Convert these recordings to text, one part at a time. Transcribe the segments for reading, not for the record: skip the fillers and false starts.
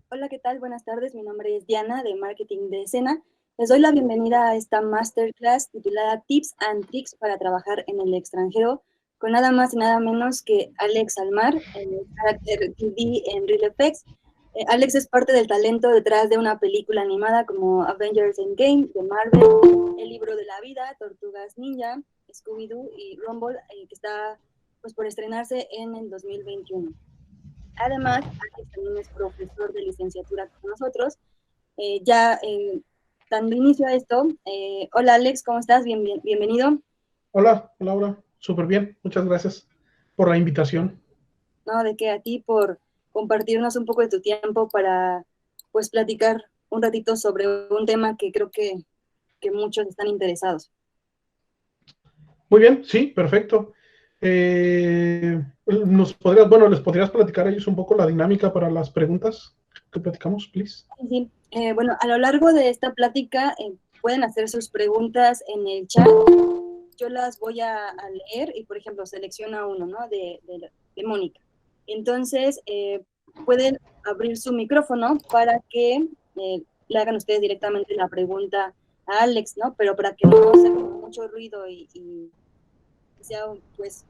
Hola, ¿qué tal? Buenas tardes. Mi nombre es Diana de Marketing de Escena. Les doy la bienvenida a esta masterclass titulada Tips and Tricks para trabajar en el extranjero con nada más y nada menos que Alex Almar, el Character TV en Real Effects. Alex es parte del talento detrás de una película animada como Avengers Endgame de Marvel, El Libro de la Vida, Tortugas Ninja, Scooby-Doo y Rumble, que está pues, por estrenarse en el 2021. Además, Alex también es profesor de licenciatura con nosotros. Dando inicio a esto, hola Alex, ¿cómo estás? Bienvenido. Hola, Laura, súper bien, muchas gracias por la invitación. No, de que a ti por compartirnos un poco de tu tiempo para pues platicar un ratito sobre un tema que creo que muchos están interesados. Muy bien, sí, perfecto. Les podrías platicar a ellos un poco la dinámica para las preguntas que platicamos, please. Sí, bueno, a lo largo de esta plática pueden hacer sus preguntas en el chat. Yo las voy a leer y, por ejemplo, selecciona uno, ¿no? De Mónica. Entonces, pueden abrir su micrófono para que le hagan ustedes directamente la pregunta a Alex, ¿no? Pero para que no sea como mucho ruido y sea, pues,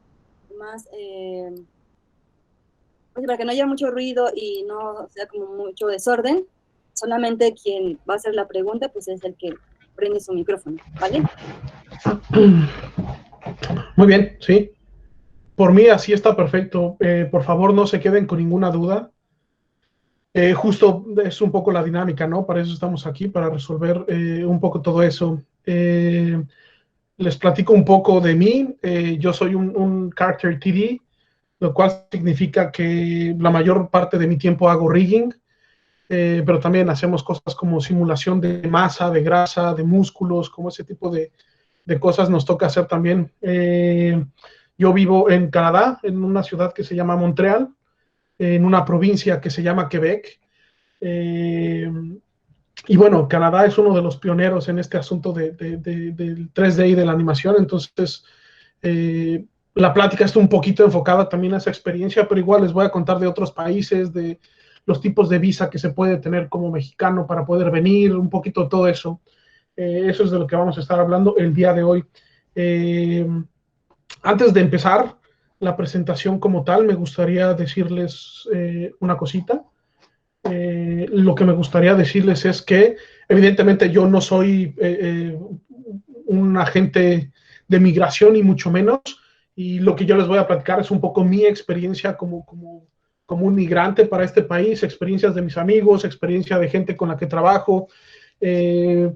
más, pues, para que no haya mucho ruido y no sea como mucho desorden, solamente quien va a hacer la pregunta, pues, es el que prende su micrófono, ¿vale? Muy bien, sí. Por mí así está perfecto. Por favor, no se queden con ninguna duda. Justo es un poco la dinámica, ¿no? Para eso estamos aquí, para resolver un poco todo eso. Les platico un poco de mí. Yo soy un character TD, lo cual significa que la mayor parte de mi tiempo hago rigging, pero también hacemos cosas como simulación de masa, de grasa, de músculos, como ese tipo de cosas nos toca hacer también. Yo vivo en Canadá, en una ciudad que se llama Montreal, en una provincia que se llama Quebec. Eh, y bueno, Canadá es uno de los pioneros en este asunto del 3D y de la animación, entonces la plática está un poquito enfocada también a esa experiencia, pero igual les voy a contar de otros países, de los tipos de visa que se puede tener como mexicano para poder venir, un poquito de todo eso. Eso es de lo que vamos a estar hablando el día de hoy. Eh, Antes de empezar la presentación como tal, me gustaría decirles una cosita. Lo que me gustaría decirles es que evidentemente yo no soy un agente de migración y mucho menos, y lo que yo les voy a platicar es un poco mi experiencia como un migrante para este país, experiencias de mis amigos, experiencia de gente con la que trabajo. Eh,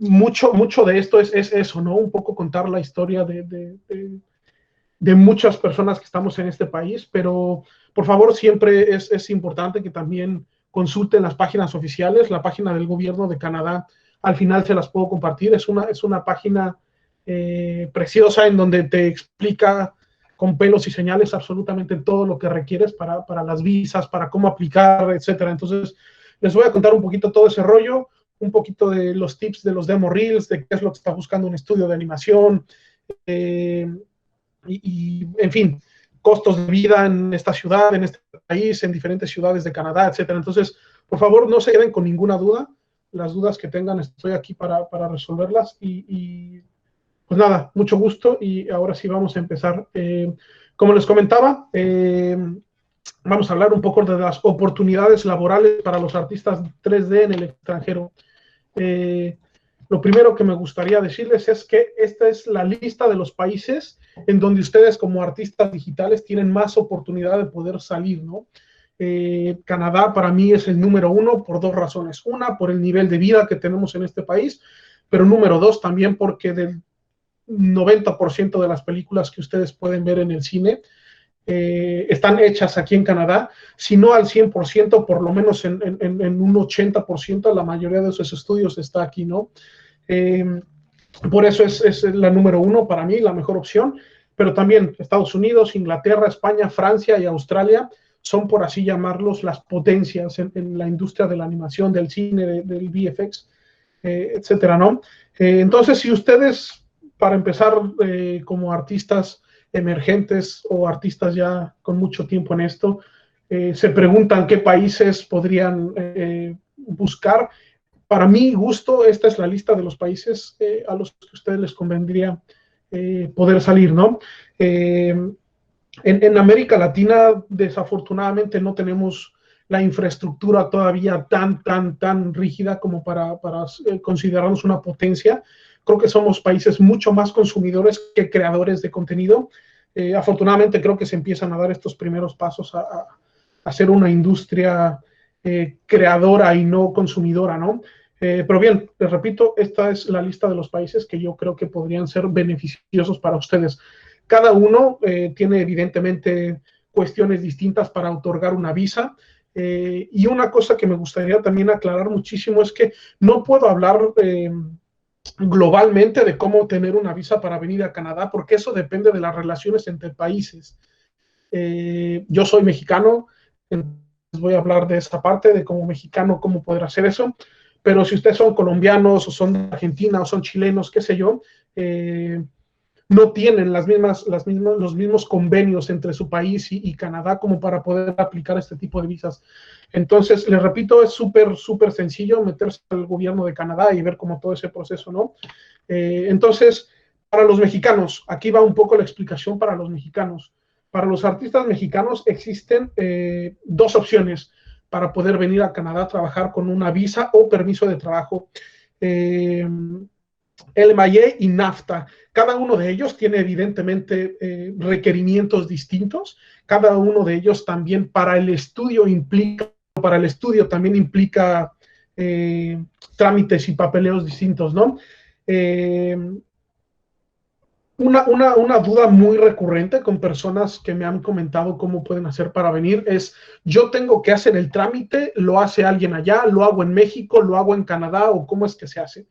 mucho de esto es eso, ¿no? Un poco contar la historia de muchas personas que estamos en este país, pero por favor siempre es importante que también consulten las páginas oficiales. La página del gobierno de Canadá, al final se las puedo compartir, es una página preciosa en donde te explica con pelos y señales absolutamente todo lo que requieres para las visas, para cómo aplicar, etcétera. Entonces, les voy a contar un poquito todo ese rollo, un poquito de los tips de los demo reels, de qué es lo que está buscando un estudio de animación, eh, en fin, costos de vida en esta ciudad, en este país, en diferentes ciudades de Canadá, etcétera. Entonces, por favor, no se queden con ninguna duda. Las dudas que tengan, estoy aquí para resolverlas. Pues nada, mucho gusto y ahora sí vamos a empezar. Como les comentaba, vamos a hablar un poco de las oportunidades laborales para los artistas 3D en el extranjero. Eh, lo primero que me gustaría decirles es que esta es la lista de los países en donde ustedes como artistas digitales tienen más oportunidad de poder salir, ¿no? Canadá para mí es el número uno por dos razones. Una, por el nivel de vida que tenemos en este país, pero número dos, también porque del 90% de las películas que ustedes pueden ver en el cine están hechas aquí en Canadá, si no al 100%, por lo menos en un 80%, la mayoría de esos estudios está aquí, ¿no? Eh, por eso es la número uno para mí, la mejor opción, pero también Estados Unidos, Inglaterra, España, Francia y Australia son, por así llamarlos, las potencias en la industria de la animación, del cine, del VFX, etcétera, ¿no? Entonces, si ustedes, para empezar, como artistas emergentes o artistas ya con mucho tiempo en esto, se preguntan qué países podrían buscar. Para mi gusto, esta es la lista de los países a los que a ustedes les convendría poder salir, ¿no? En América Latina, desafortunadamente, no tenemos la infraestructura todavía tan rígida como para considerarnos una potencia. Creo que somos países mucho más consumidores que creadores de contenido. Afortunadamente, creo que se empiezan a dar estos primeros pasos a ser una industria creadora y no consumidora, ¿no? Pero bien, les repito, esta es la lista de los países que yo creo que podrían ser beneficiosos para ustedes. Cada uno tiene evidentemente cuestiones distintas para otorgar una visa. Y una cosa que me gustaría también aclarar muchísimo es que no puedo hablar globalmente de cómo tener una visa para venir a Canadá, porque eso depende de las relaciones entre países. Yo soy mexicano, entonces voy a hablar de esta parte, de como mexicano, cómo poder hacer eso. Pero si ustedes son colombianos o son de Argentina o son chilenos, qué sé yo, no tienen los mismos convenios entre su país y Canadá como para poder aplicar este tipo de visas. Entonces, les repito, es súper sencillo meterse al gobierno de Canadá y ver como todo ese proceso, ¿no? Entonces, para los mexicanos, aquí va un poco la explicación para los mexicanos. Para los artistas mexicanos existen dos opciones para poder venir a Canadá a trabajar con una visa o permiso de trabajo. LMIA y NAFTA. Cada uno de ellos tiene evidentemente requerimientos distintos. Cada uno de ellos también para el estudio también implica trámites y papeleos distintos, ¿no? Una duda muy recurrente con personas que me han comentado cómo pueden hacer para venir es, yo tengo que hacer el trámite, lo hace alguien allá, lo hago en México, lo hago en Canadá, o cómo es que se hace.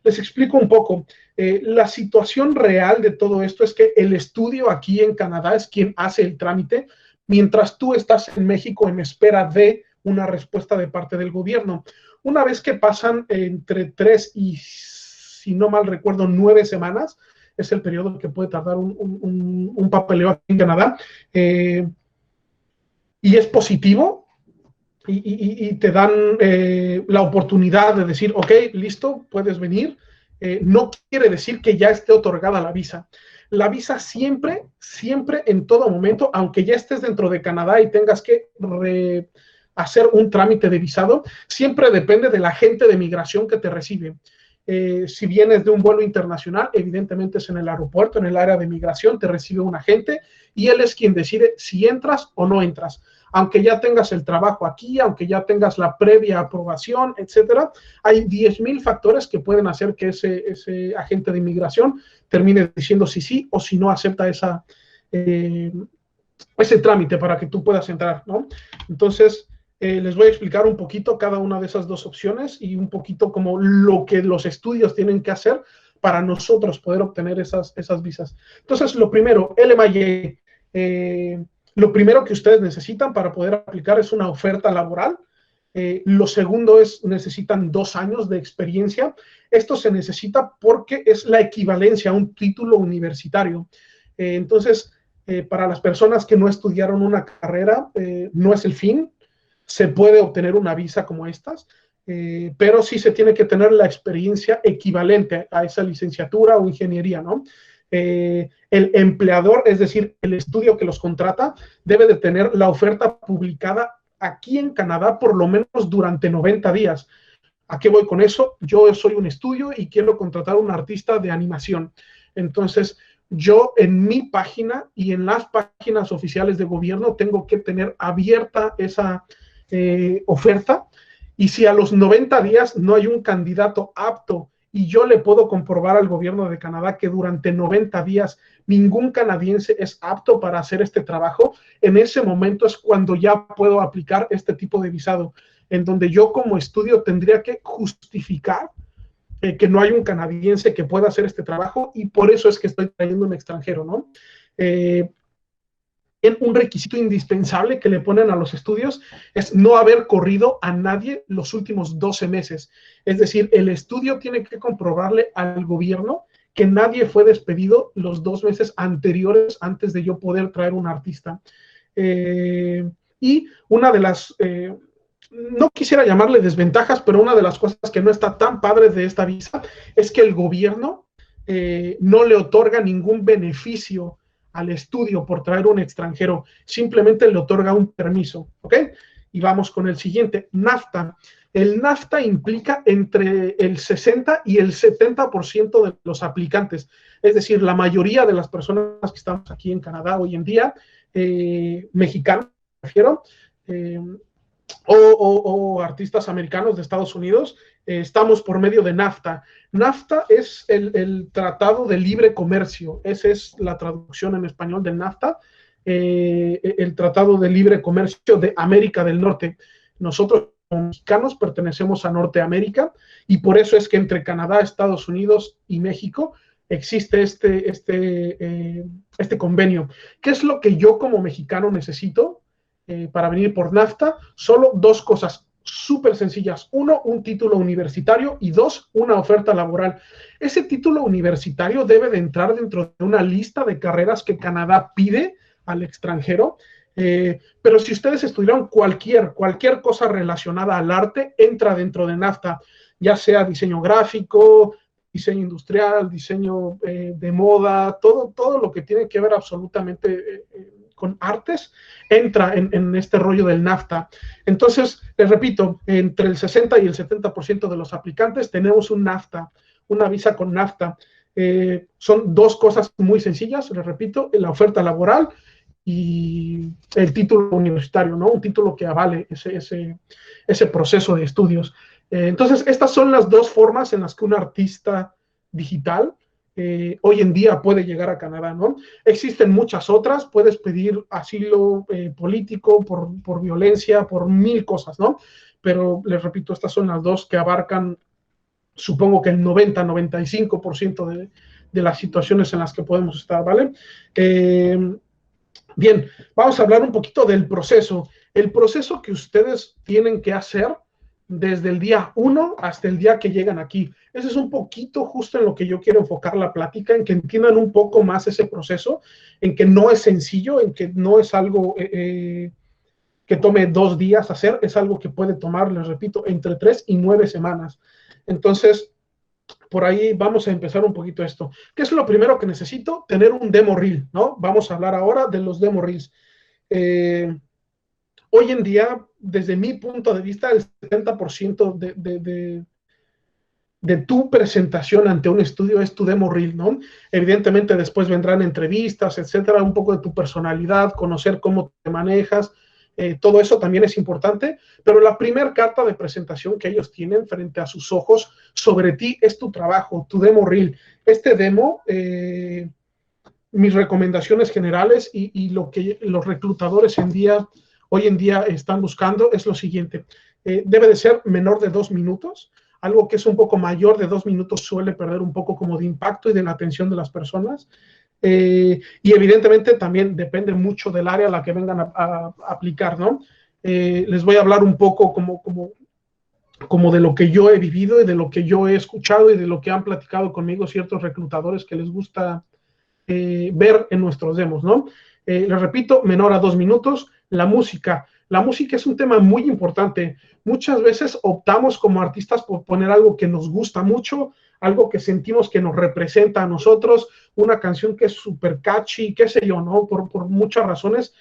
Les explico un poco. La situación real de todo esto es que el estudio aquí en Canadá es quien hace el trámite, mientras tú estás en México en espera de una respuesta de parte del gobierno. Una vez que pasan entre 3 y, si no mal recuerdo, 9 semanas, es el periodo que puede tardar un papeleo aquí en Canadá, y es positivo, y te dan la oportunidad de decir, ok, listo, puedes venir. No quiere decir que ya esté otorgada la visa. La visa siempre, en todo momento, aunque ya estés dentro de Canadá y tengas que hacer un trámite de visado, siempre depende del agente de migración que te recibe. Si vienes de un vuelo internacional, evidentemente es en el aeropuerto, en el área de migración, te recibe un agente y él es quien decide si entras o no entras. Aunque ya tengas el trabajo aquí, aunque ya tengas la previa aprobación, etcétera, hay 10,000 factores que pueden hacer que ese agente de inmigración termine diciendo si sí o si no acepta ese trámite para que tú puedas entrar, ¿no? Entonces, les voy a explicar un poquito cada una de esas dos opciones y un poquito como lo que los estudios tienen que hacer para nosotros poder obtener esas visas. Entonces, lo primero, LMIA, lo primero que ustedes necesitan para poder aplicar es una oferta laboral. Lo segundo es, necesitan 2 años de experiencia. Esto se necesita porque es la equivalencia a un título universitario. Entonces, para las personas que no estudiaron una carrera, no es el fin. Se puede obtener una visa como estas, pero sí se tiene que tener la experiencia equivalente a esa licenciatura o ingeniería, ¿no? El empleador, es decir, el estudio que los contrata, debe de tener la oferta publicada aquí en Canadá por lo menos durante 90 días. ¿A qué voy con eso? Yo soy un estudio y quiero contratar a un artista de animación. Entonces, yo en mi página y en las páginas oficiales de gobierno tengo que tener abierta esa oferta, y si a los 90 días no hay un candidato apto y yo le puedo comprobar al gobierno de Canadá que durante 90 días ningún canadiense es apto para hacer este trabajo, en ese momento es cuando ya puedo aplicar este tipo de visado, en donde yo como estudio tendría que justificar que no hay un canadiense que pueda hacer este trabajo, y por eso es que estoy trayendo un extranjero, ¿no? Un requisito indispensable que le ponen a los estudios es no haber corrido a nadie los últimos 12 meses. Es decir, el estudio tiene que comprobarle al gobierno que nadie fue despedido los 2 meses anteriores antes de yo poder traer un artista. Y una de las, no quisiera llamarle desventajas, pero una de las cosas que no está tan padre de esta visa es que el gobierno no le otorga ningún beneficio al estudio por traer un extranjero, simplemente le otorga un permiso, ¿ok? Y vamos con el siguiente, NAFTA. El NAFTA implica entre el 60 y el 70% de los aplicantes, es decir, la mayoría de las personas que estamos aquí en Canadá hoy en día, mexicanos, me refiero, o artistas americanos de Estados Unidos, estamos por medio de NAFTA. NAFTA es el Tratado de Libre Comercio, esa es la traducción en español del NAFTA, el Tratado de Libre Comercio de América del Norte. Nosotros como mexicanos pertenecemos a Norteamérica y por eso es que entre Canadá, Estados Unidos y México existe este convenio. ¿Qué es lo que yo como mexicano necesito para venir por NAFTA? Solo dos cosas súper sencillas. Uno, un título universitario y dos, una oferta laboral. Ese título universitario debe de entrar dentro de una lista de carreras que Canadá pide al extranjero. Pero si ustedes estudiaron cualquier cosa relacionada al arte, entra dentro de NAFTA, ya sea diseño gráfico, diseño industrial, diseño de moda, todo lo que tiene que ver absolutamente con artes, entra en este rollo del NAFTA. Entonces, les repito, entre el 60 y el 70% de los aplicantes tenemos un NAFTA, una visa con NAFTA. Son dos cosas muy sencillas, les repito, la oferta laboral y el título universitario, ¿no? Un título que avale ese proceso de estudios. Entonces, estas son las dos formas en las que un artista digital hoy en día puede llegar a Canadá, ¿no? Existen muchas otras, puedes pedir asilo político por violencia, por mil cosas, ¿no? Pero les repito, estas son las dos que abarcan, supongo que el 90-95% de las situaciones en las que podemos estar, ¿vale? Bien, vamos a hablar un poquito del proceso. El proceso que ustedes tienen que hacer desde el día 1 hasta el día que llegan aquí. Ese es un poquito justo en lo que yo quiero enfocar la plática, en que entiendan un poco más ese proceso, en que no es sencillo, en que no es algo que tome 2 días hacer, es algo que puede tomar, les repito, entre 3 y 9 semanas. Entonces, por ahí vamos a empezar un poquito esto. ¿Qué es lo primero que necesito? Tener un demo reel, ¿no? Vamos a hablar ahora de los demo reels. Hoy en día, desde mi punto de vista, el 70% de tu presentación ante un estudio es tu demo reel, ¿no? Evidentemente después vendrán entrevistas, etcétera, un poco de tu personalidad, conocer cómo te manejas, todo eso también es importante, pero la primera carta de presentación que ellos tienen frente a sus ojos sobre ti es tu trabajo, tu demo reel. Este demo, mis recomendaciones generales y lo que los reclutadores hoy en día están buscando es lo siguiente. Debe de ser menor de 2 minutos. Algo que es un poco mayor de 2 minutos suele perder un poco como de impacto y de la atención de las personas. Y evidentemente también depende mucho del área a la que vengan a aplicar, ¿no? Les voy a hablar un poco como de lo que yo he vivido y de lo que yo he escuchado y de lo que han platicado conmigo ciertos reclutadores que les gusta ver en nuestros demos, ¿no? Les repito, menor a 2 minutos. La música es un tema muy importante. Muchas veces optamos como artistas por poner algo que nos gusta mucho, algo que sentimos que nos representa a nosotros, una canción que es súper catchy, qué sé yo, ¿no? Por muchas razones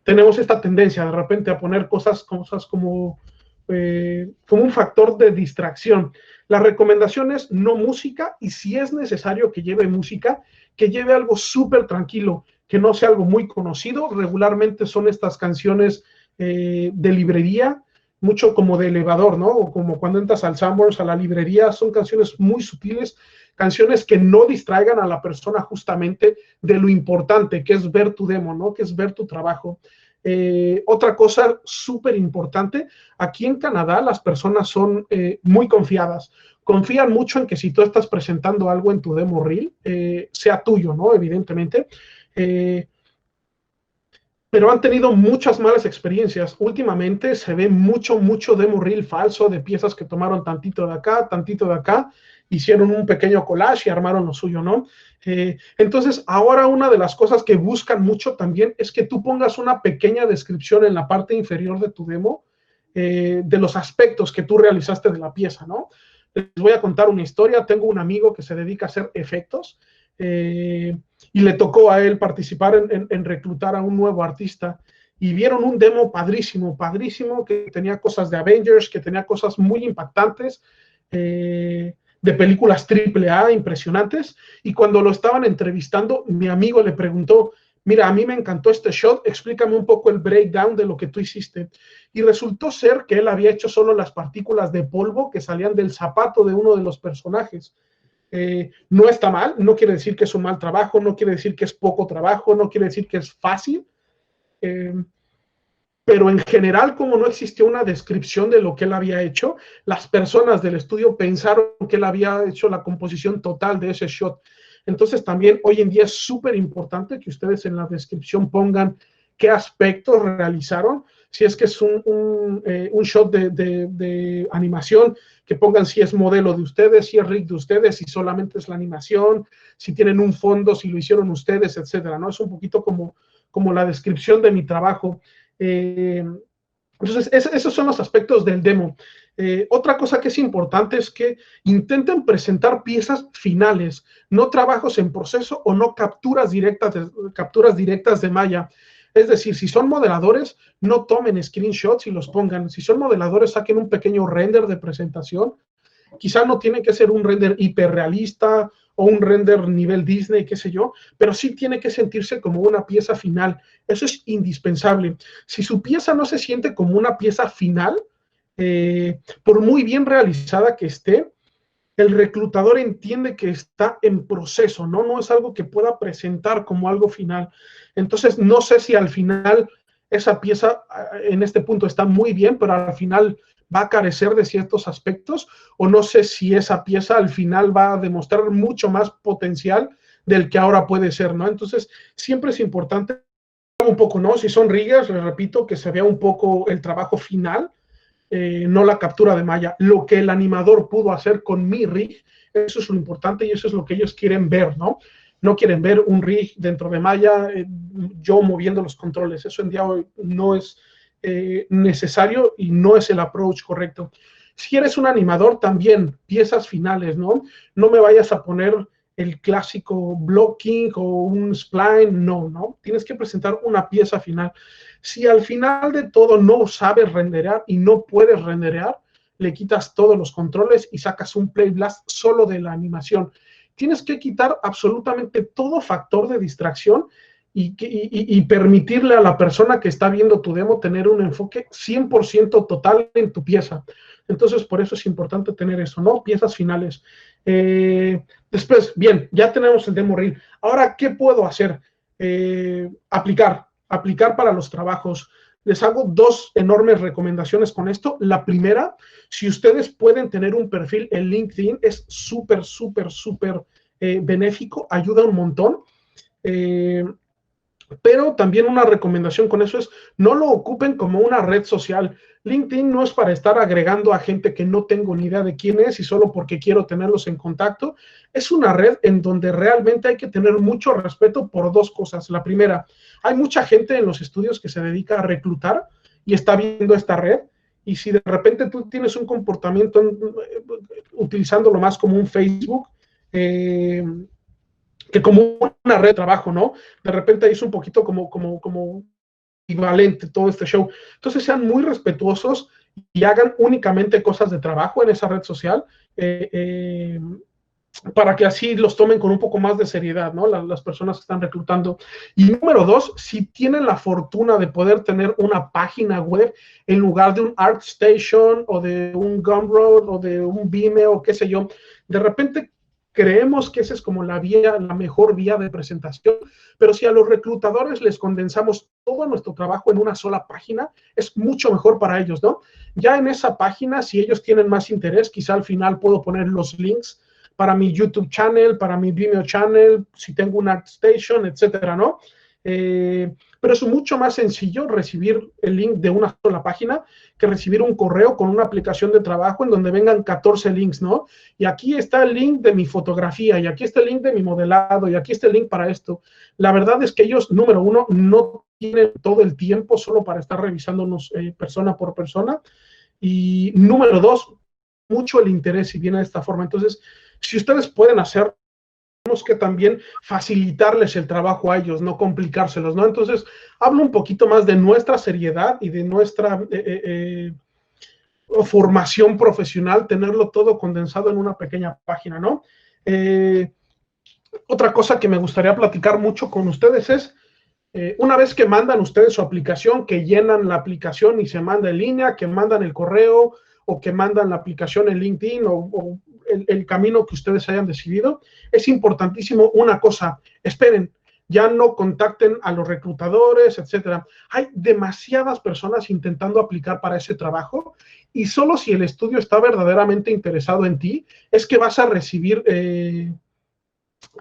tenemos esta tendencia de repente a poner cosas como un factor de distracción. La recomendación es no música, y si es necesario que lleve música, que lleve algo súper tranquilo, que no sea algo muy conocido. Regularmente son estas canciones de librería, mucho como de elevador, ¿no? O como cuando entras al Sanborns, a la librería, son canciones muy sutiles, canciones que no distraigan a la persona justamente de lo importante, que es ver tu demo, ¿no? Que es ver tu trabajo. Otra cosa súper importante, aquí en Canadá las personas son muy confiadas. Confían mucho en que si tú estás presentando algo en tu demo reel, sea tuyo, ¿no? Evidentemente. Pero han tenido muchas malas experiencias. Últimamente se ve mucho demo reel falso de piezas que tomaron tantito de acá, hicieron un pequeño collage y armaron lo suyo, ¿no? Entonces, ahora una de las cosas que buscan mucho también es que tú pongas una pequeña descripción en la parte inferior de tu demo de los aspectos que tú realizaste de la pieza, ¿no? Les voy a contar una historia. Tengo un amigo que se dedica a hacer efectos y le tocó a él participar en reclutar a un nuevo artista y vieron un demo padrísimo, padrísimo, que tenía cosas de Avengers, que tenía cosas muy impactantes, de películas AAA impresionantes, y cuando lo estaban entrevistando, mi amigo le preguntó, mira, a mí me encantó este shot, explícame un poco el breakdown de lo que tú hiciste. Y resultó ser que él había hecho solo las partículas de polvo que salían del zapato de uno de los personajes. No está mal, no quiere decir que es un mal trabajo, no quiere decir que es poco trabajo, no quiere decir que es fácil, pero en general, como no existió una descripción de lo que él había hecho, las personas del estudio pensaron que él había hecho la composición total de ese shot. Entonces también hoy en día es súper importante que ustedes en la descripción pongan qué aspectos realizaron. Si es que es un shot de animación, que pongan si es modelo de ustedes, si es rig de ustedes, si solamente es la animación, si tienen un fondo, si lo hicieron ustedes, etcétera, ¿no? Es un poquito como la descripción de mi trabajo. Entonces, esos son los aspectos del demo. Otra cosa que es importante es que intenten presentar piezas finales, no trabajos en proceso o no capturas directas de malla. Es decir, si son modeladores, no tomen screenshots y los pongan. Si son modeladores, saquen un pequeño render de presentación. Quizá no tiene que ser un render hiperrealista o un render nivel Disney, qué sé yo, pero sí tiene que sentirse como una pieza final. Eso es indispensable. Si su pieza no se siente como una pieza final, por muy bien realizada que esté, el reclutador entiende que está en proceso, ¿no? No es algo que pueda presentar como algo final. Entonces, no sé si al final esa pieza en este punto está muy bien, pero al final va a carecer de ciertos aspectos, o no sé si esa pieza al final va a demostrar mucho más potencial del que ahora puede ser, ¿no? Entonces, siempre es importante un poco, ¿no? Si son riggers, les repito, que se vea un poco el trabajo final, no la captura de malla. Lo que el animador pudo hacer con mi rig, eso es lo importante y eso es lo que ellos quieren ver, ¿no? No quieren ver un rig dentro de malla, yo moviendo los controles. Eso en día hoy no es necesario y no es el approach correcto. Si eres un animador, también piezas finales, ¿no? No me vayas a poner el clásico blocking o un spline, no. Tienes que presentar una pieza final. Si al final de todo no sabes renderear y no puedes renderear, le quitas todos los controles y sacas un play blast solo de la animación. Tienes que quitar absolutamente todo factor de distracción y permitirle a la persona que está viendo tu demo tener un enfoque 100% total en tu pieza. Entonces, por eso es importante tener eso, ¿no? Piezas finales. Después, bien, ya tenemos el demo reel. Ahora, ¿qué puedo hacer? Aplicar para los trabajos. Les hago dos enormes recomendaciones con esto. La primera, si ustedes pueden tener un perfil en LinkedIn, es súper benéfico, ayuda un montón. Pero también una recomendación con eso es no lo ocupen como una red social. LinkedIn no es para estar agregando a gente que no tengo ni idea de quién es y solo porque quiero tenerlos en contacto. Es una red en donde realmente hay que tener mucho respeto por dos cosas. La primera, hay mucha gente en los estudios que se dedica a reclutar y está viendo esta red. Y si de repente tú tienes un comportamiento utilizándolo más como un Facebook, que como una red de trabajo, ¿no? De repente es un poquito como equivalente todo este show. Entonces sean muy respetuosos y hagan únicamente cosas de trabajo en esa red social para que así los tomen con un poco más de seriedad, ¿no? Las personas que están reclutando. Y número dos, si tienen la fortuna de poder tener una página web en lugar de un ArtStation o de un Gumroad o de un Vimeo o qué sé yo, de repente creemos que esa es como la mejor vía de presentación, pero si a los reclutadores les condensamos todo nuestro trabajo en una sola página, es mucho mejor para ellos, ¿no? Ya en esa página, si ellos tienen más interés, quizá al final puedo poner los links para mi YouTube channel, para mi Vimeo channel, si tengo un ArtStation, etcétera, ¿no? pero es mucho más sencillo recibir el link de una sola página que recibir un correo con una aplicación de trabajo en donde vengan 14 links, ¿no? Y aquí está el link de mi fotografía, y aquí está el link de mi modelado, y aquí está el link para esto. La verdad es que ellos, número uno, no tienen todo el tiempo solo para estar revisándonos persona por persona, y número dos, mucho el interés si viene de esta forma. Entonces, si ustedes pueden hacer, tenemos que también facilitarles el trabajo a ellos, no complicárselos, ¿no? Entonces, hablo un poquito más de nuestra seriedad y de nuestra formación profesional, tenerlo todo condensado en una pequeña página, ¿no? Otra cosa que me gustaría platicar mucho con ustedes es, una vez que mandan ustedes su aplicación, que llenan la aplicación y se manda en línea, que mandan el correo o que mandan la aplicación en LinkedIn o el camino que ustedes hayan decidido, es importantísimo una cosa: esperen, ya no contacten a los reclutadores, etcétera. Hay demasiadas personas intentando aplicar para ese trabajo, y solo si el estudio está verdaderamente interesado en ti es que vas a recibir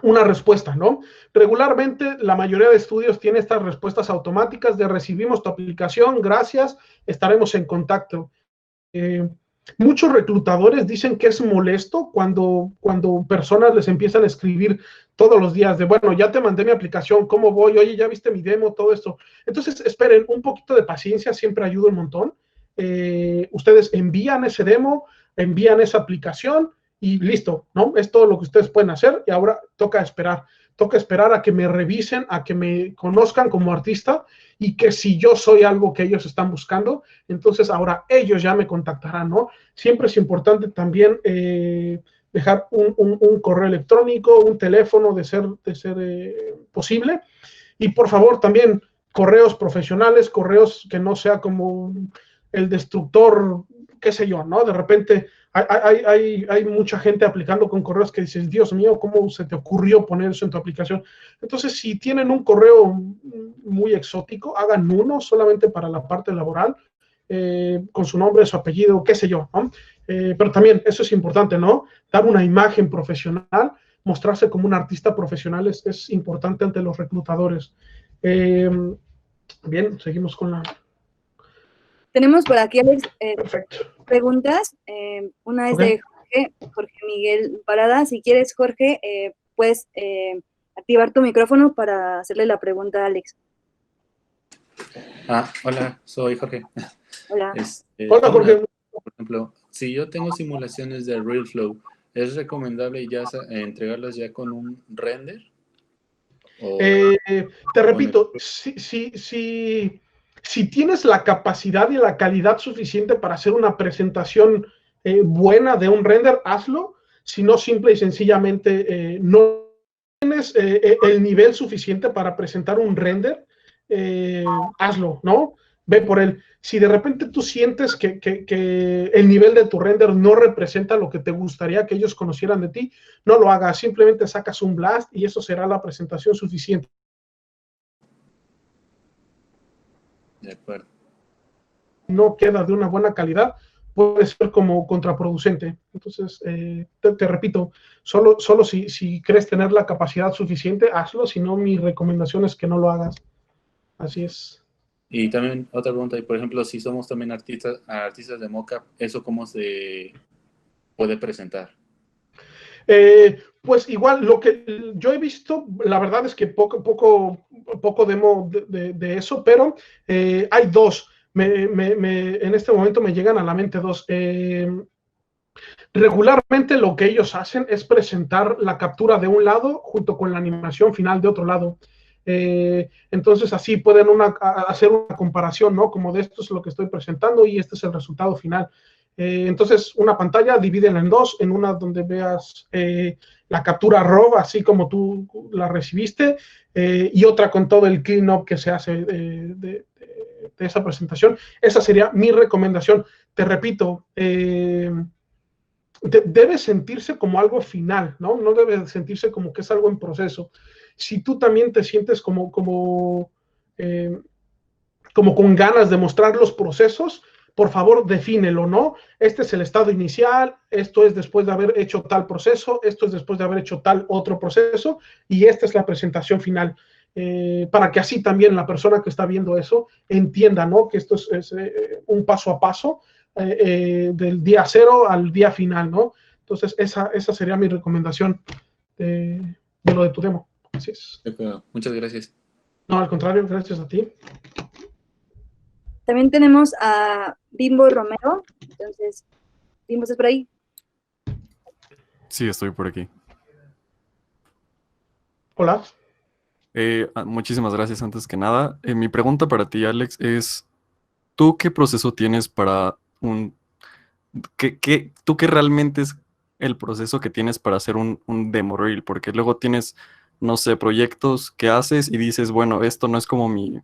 una respuesta, ¿no? Regularmente la mayoría de estudios tiene estas respuestas automáticas de recibimos tu aplicación, gracias, estaremos en contacto. Muchos reclutadores dicen que es molesto cuando personas les empiezan a escribir todos los días de, bueno, ya te mandé mi aplicación, ¿cómo voy? Oye, ya viste mi demo, todo esto. Entonces, esperen, un poquito de paciencia siempre ayuda un montón. Ustedes envían ese demo, envían esa aplicación y listo, ¿no? Es todo lo que ustedes pueden hacer, y ahora toca esperar a que me revisen, a que me conozcan como artista, y que si yo soy algo que ellos están buscando, entonces ahora ellos ya me contactarán, ¿no? Siempre es importante también dejar un correo electrónico, un teléfono de ser posible, y por favor también correos profesionales, correos que no sea como el destructor, qué sé yo, ¿no? De repente hay mucha gente aplicando con correos que dices, Dios mío, ¿cómo se te ocurrió poner eso en tu aplicación? Entonces, si tienen un correo muy exótico, hagan uno solamente para la parte laboral, con su nombre, su apellido, qué sé yo, ¿no? Pero también eso es importante, ¿no? Dar una imagen profesional, mostrarse como un artista profesional es importante ante los reclutadores. Bien, seguimos con la... Tenemos por aquí, Alex, Perfecto. preguntas. Una es de Jorge Miguel Parada. Si quieres, Jorge, puedes activar tu micrófono para hacerle la pregunta a Alex. Hola, soy Jorge. Hola. Hola, Jorge. Por ejemplo, si yo tengo simulaciones de RealFlow, ¿es recomendable ya entregarlas ya con un render? Te repito, si tienes la capacidad y la calidad suficiente para hacer una presentación buena de un render, hazlo. Si no, simple y sencillamente no tienes el nivel suficiente para presentar un render, hazlo, ¿no? Ve por él. Si de repente tú sientes que el nivel de tu render no representa lo que te gustaría que ellos conocieran de ti, no lo hagas. Simplemente sacas un blast y eso será la presentación suficiente. De acuerdo. No queda de una buena calidad, puede ser como contraproducente. Entonces, te repito, solo si crees tener la capacidad suficiente, hazlo. Si no, mi recomendación es que no lo hagas. Así es. Y también otra pregunta, por ejemplo, si somos también artistas de mockup, ¿eso cómo se puede presentar? Pues igual, lo que yo he visto, la verdad es que poco demo de eso, pero hay dos. En este momento me llegan a la mente dos. Regularmente lo que ellos hacen es presentar la captura de un lado junto con la animación final de otro lado. Entonces así pueden hacer una comparación, ¿no? Como de esto es lo que estoy presentando y este es el resultado final. Entonces una pantalla divídela en dos, en una donde veas la captura RAW, así como tú la recibiste, y otra con todo el clean-up que se hace de esa presentación. Esa sería mi recomendación. Te repito, debe sentirse como algo final, ¿no? No debe sentirse como que es algo en proceso. Si tú también te sientes como con ganas de mostrar los procesos, por favor, defínelo, ¿no? Este es el estado inicial, esto es después de haber hecho tal proceso, esto es después de haber hecho tal otro proceso, y esta es la presentación final. para que así también la persona que está viendo eso entienda, ¿no? Que esto es un paso a paso del día cero al día final, ¿no? Entonces, esa sería mi recomendación de lo de tu demo. Así es. Muchas gracias. No, al contrario, gracias a ti. También tenemos a Bimbo Romero. Entonces, Bimbo, ¿estás por ahí? Sí, estoy por aquí. Hola. Muchísimas gracias antes que nada. Mi pregunta para ti, Alex, es, ¿tú qué proceso tienes para tú qué realmente es el proceso que tienes para hacer un demo reel? Porque luego tienes, no sé, proyectos que haces y dices, bueno, esto no es como mi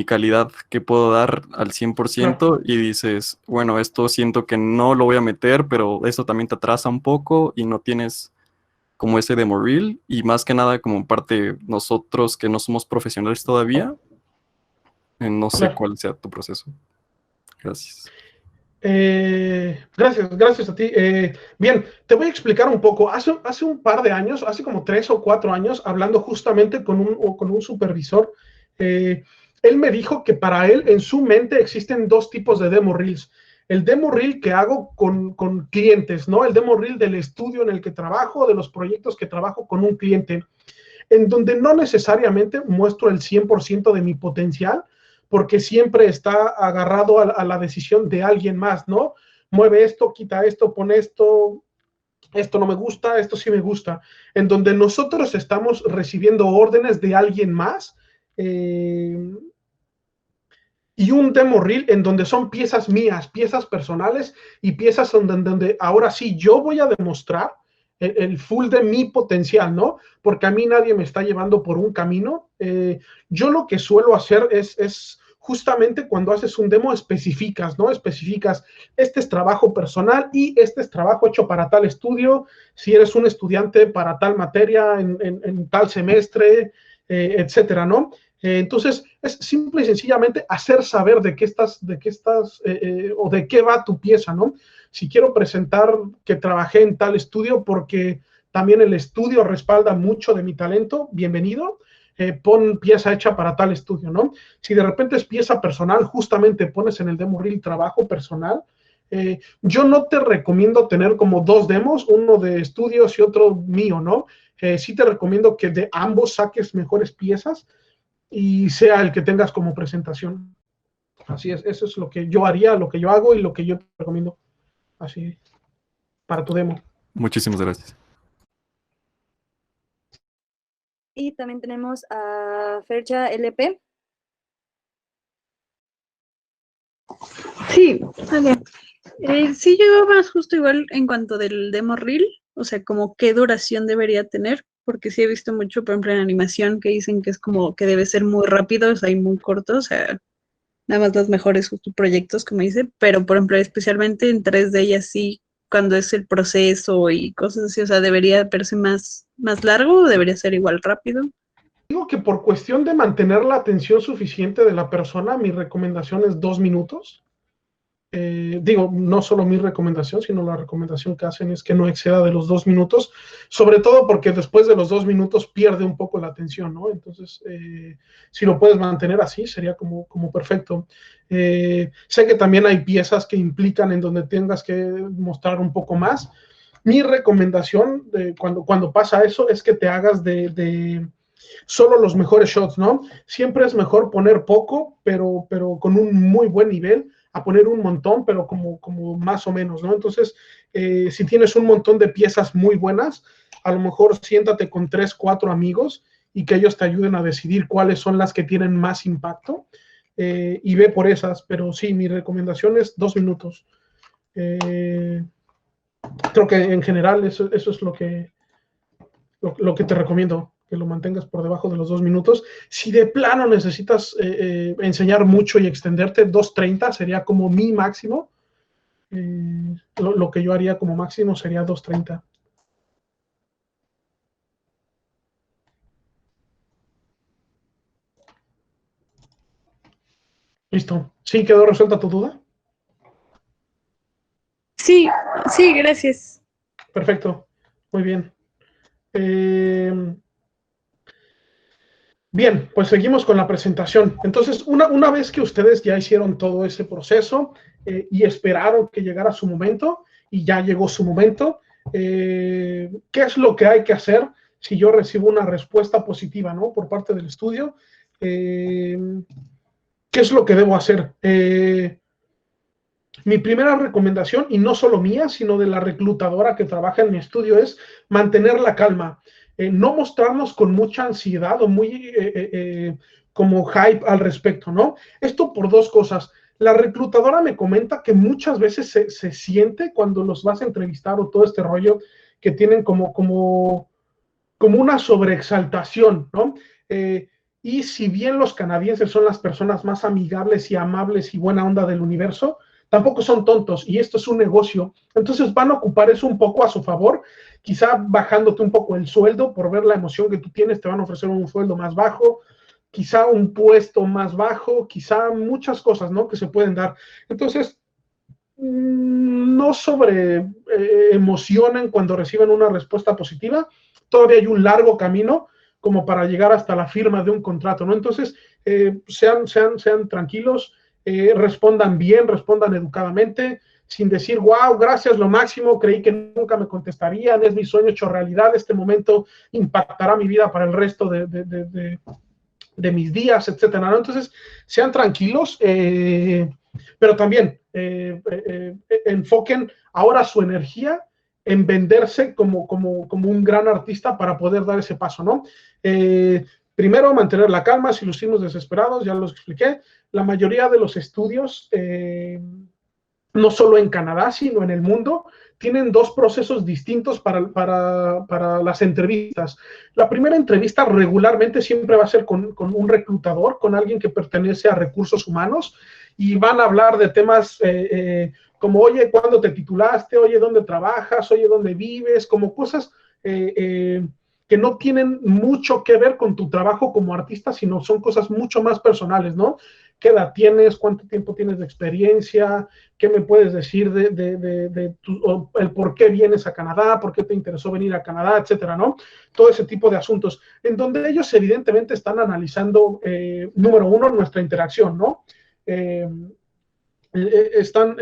calidad que puedo dar al 100%, y dices, bueno, esto siento que no lo voy a meter, pero esto también te atrasa un poco y no tienes como ese demo reel, y más que nada como parte nosotros que no somos profesionales todavía, no sé cuál sea tu proceso. Gracias. Gracias a ti. Bien, te voy a explicar un poco. Hace un par de años, hace como 3 o 4 años, hablando justamente con un supervisor, él me dijo que para él, en su mente, existen dos tipos de demo reels. El demo reel que hago con clientes, ¿no? El demo reel del estudio en el que trabajo, de los proyectos que trabajo con un cliente, en donde no necesariamente muestro el 100% de mi potencial, porque siempre está agarrado a la decisión de alguien más, ¿no? Mueve esto, quita esto, pone esto, esto no me gusta, esto sí me gusta, en donde nosotros estamos recibiendo órdenes de alguien más, y un demo reel en donde son piezas mías, piezas personales y piezas donde ahora sí yo voy a demostrar el full de mi potencial, ¿no? Porque a mí nadie me está llevando por un camino. Yo lo que suelo hacer es justamente cuando haces un demo especificas, ¿no? Especificas, este es trabajo personal y este es trabajo hecho para tal estudio, si eres un estudiante para tal materia en tal semestre, etcétera, ¿no? Entonces, es simple y sencillamente hacer saber de qué estás o de qué va tu pieza, ¿no? Si quiero presentar que trabajé en tal estudio porque también el estudio respalda mucho de mi talento, bienvenido, pon pieza hecha para tal estudio, ¿no? Si de repente es pieza personal, justamente pones en el demo reel trabajo personal. Yo no te recomiendo tener como dos demos, uno de estudios y otro mío, ¿no? Sí te recomiendo que de ambos saques mejores piezas y sea el que tengas como presentación. Así es, eso es lo que yo haría, lo que yo hago y lo que yo te recomiendo. Así, para tu demo. Muchísimas gracias. Y también tenemos a Fercha LP. Sí, vale. Sí, yo iba más justo igual en cuanto del demo reel, o sea, como qué duración debería tener, porque sí he visto mucho, por ejemplo, en animación que dicen que es como que debe ser muy rápido, o sea, y muy corto, o sea, nada más los mejores justo proyectos, como dice, pero por ejemplo, especialmente en 3D y así, cuando es el proceso y cosas así, o sea, ¿debería verse más largo o debería ser igual rápido? Digo que por cuestión de mantener la atención suficiente de la persona, mi recomendación es 2 minutos. Digo, no solo mi recomendación, sino la recomendación que hacen es que no exceda de los 2 minutos, sobre todo porque después de los 2 minutos pierde un poco la atención, ¿no? Entonces, si lo puedes mantener así, sería como perfecto. Sé que también hay piezas que implican en donde tengas que mostrar un poco más. Mi recomendación cuando pasa eso es que te hagas de solo los mejores shots, ¿no? Siempre es mejor poner poco, pero con un muy buen nivel, a poner un montón, pero como más o menos, ¿no? Entonces, si tienes un montón de piezas muy buenas, a lo mejor siéntate con 3, 4 amigos y que ellos te ayuden a decidir cuáles son las que tienen más impacto, y ve por esas, pero sí, mi recomendación es 2 minutos. Creo que en general eso es lo que te recomiendo, que lo mantengas por debajo de los 2 minutos. Si de plano necesitas enseñar mucho y extenderte, 2:30 sería como mi máximo. Lo que yo haría como máximo sería 2:30. Listo. ¿Sí quedó resuelta tu duda? Sí, sí, gracias. Perfecto. Muy bien. Bien, pues seguimos con la presentación. Entonces, una vez que ustedes ya hicieron todo ese proceso y esperaron que llegara su momento, y ya llegó su momento, ¿qué es lo que hay que hacer si yo recibo una respuesta positiva, ¿no? Por parte del estudio? ¿Qué es lo que debo hacer? Mi primera recomendación, y no solo mía, sino de la reclutadora que trabaja en mi estudio, es mantener la calma. No mostrarnos con mucha ansiedad o muy como hype al respecto, ¿no? Esto por dos cosas. La reclutadora me comenta que muchas veces se siente cuando los vas a entrevistar o todo este rollo que tienen como una sobreexaltación, ¿no? Y si bien los canadienses son las personas más amigables y amables y buena onda del universo, tampoco son tontos y esto es un negocio. Entonces van a ocupar eso un poco a su favor, quizá bajándote un poco el sueldo por ver la emoción que tú tienes, te van a ofrecer un sueldo más bajo, quizá un puesto más bajo, quizá muchas cosas, ¿no? Que se pueden dar. Entonces, no sobre emocionen cuando reciben una respuesta positiva. Todavía hay un largo camino como para llegar hasta la firma de un contrato, ¿no? Entonces, sean tranquilos, respondan bien, respondan educadamente, sin decir, wow, gracias, lo máximo, creí que nunca me contestarían, es mi sueño hecho realidad, este momento impactará mi vida para el resto de mis días, etcétera, ¿no? Entonces, sean tranquilos, pero también enfoquen ahora su energía en venderse como un gran artista para poder dar ese paso, ¿no? Primero, mantener la calma, si lucimos desesperados, ya los expliqué. La mayoría de los estudios, no solo en Canadá, sino en el mundo, tienen dos procesos distintos para las entrevistas. La primera entrevista regularmente siempre va a ser con un reclutador, con alguien que pertenece a recursos humanos, y van a hablar de temas como, oye, ¿cuándo te titulaste? Oye, ¿dónde trabajas? Oye, ¿dónde vives? Como cosas que no tienen mucho que ver con tu trabajo como artista, sino son cosas mucho más personales, ¿no? ¿Qué edad tienes? ¿Cuánto tiempo tienes de experiencia? ¿Qué me puedes decir de el por qué vienes a Canadá? ¿Por qué te interesó venir a Canadá? Etcétera, ¿no? Todo ese tipo de asuntos, en donde ellos evidentemente están analizando, número uno, nuestra interacción, ¿no? Están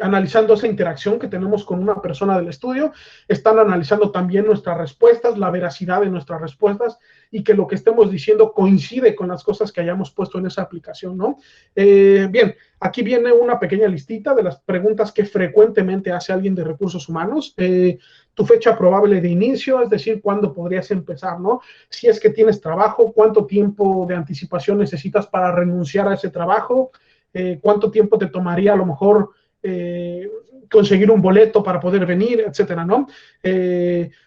analizando esa interacción que tenemos con una persona del estudio, están analizando también nuestras respuestas, la veracidad de nuestras respuestas y que lo que estemos diciendo coincide con las cosas que hayamos puesto en esa aplicación, ¿no? Bien, aquí viene una pequeña listita de las preguntas que frecuentemente hace alguien de recursos humanos. Tu fecha probable de inicio, es decir, cuándo podrías empezar, ¿no? Si es que tienes trabajo, cuánto tiempo de anticipación necesitas para renunciar a ese trabajo, cuánto tiempo te tomaría a lo mejor conseguir un boleto para poder venir, etcétera, ¿no?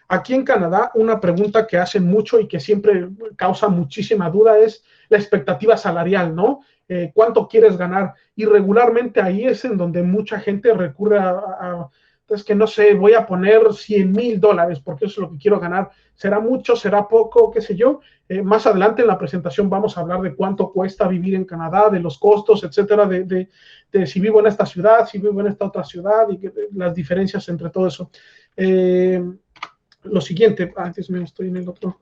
Aquí en Canadá, una pregunta que hacen mucho y que siempre causa muchísima duda es la expectativa salarial, ¿no? ¿Cuánto quieres ganar? Y regularmente ahí es en donde mucha gente recurre es que no sé, voy a poner $100,000 porque eso es lo que quiero ganar. ¿Será mucho? ¿Será poco? ¿Qué sé yo? Más adelante en la presentación vamos a hablar de cuánto cuesta vivir en Canadá, de los costos, etcétera, de si vivo en esta ciudad, si vivo en esta otra ciudad y las diferencias entre todo eso. Lo siguiente, antes me estoy en el otro.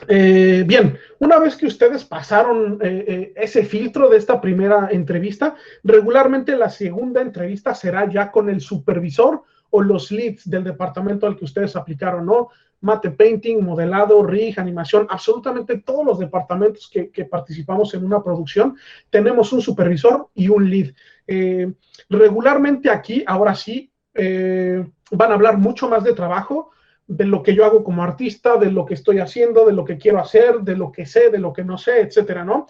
Bien, una vez que ustedes pasaron ese filtro de esta primera entrevista, regularmente la segunda entrevista será ya con el supervisor o los leads del departamento al que ustedes aplicaron, ¿no? Mate painting, modelado, rig, animación, absolutamente todos los departamentos que participamos en una producción, tenemos un supervisor y un lead. Regularmente aquí, ahora sí, van a hablar mucho más de trabajo, de lo que yo hago como artista, de lo que estoy haciendo, de lo que quiero hacer, de lo que sé, de lo que no sé, etcétera, ¿no?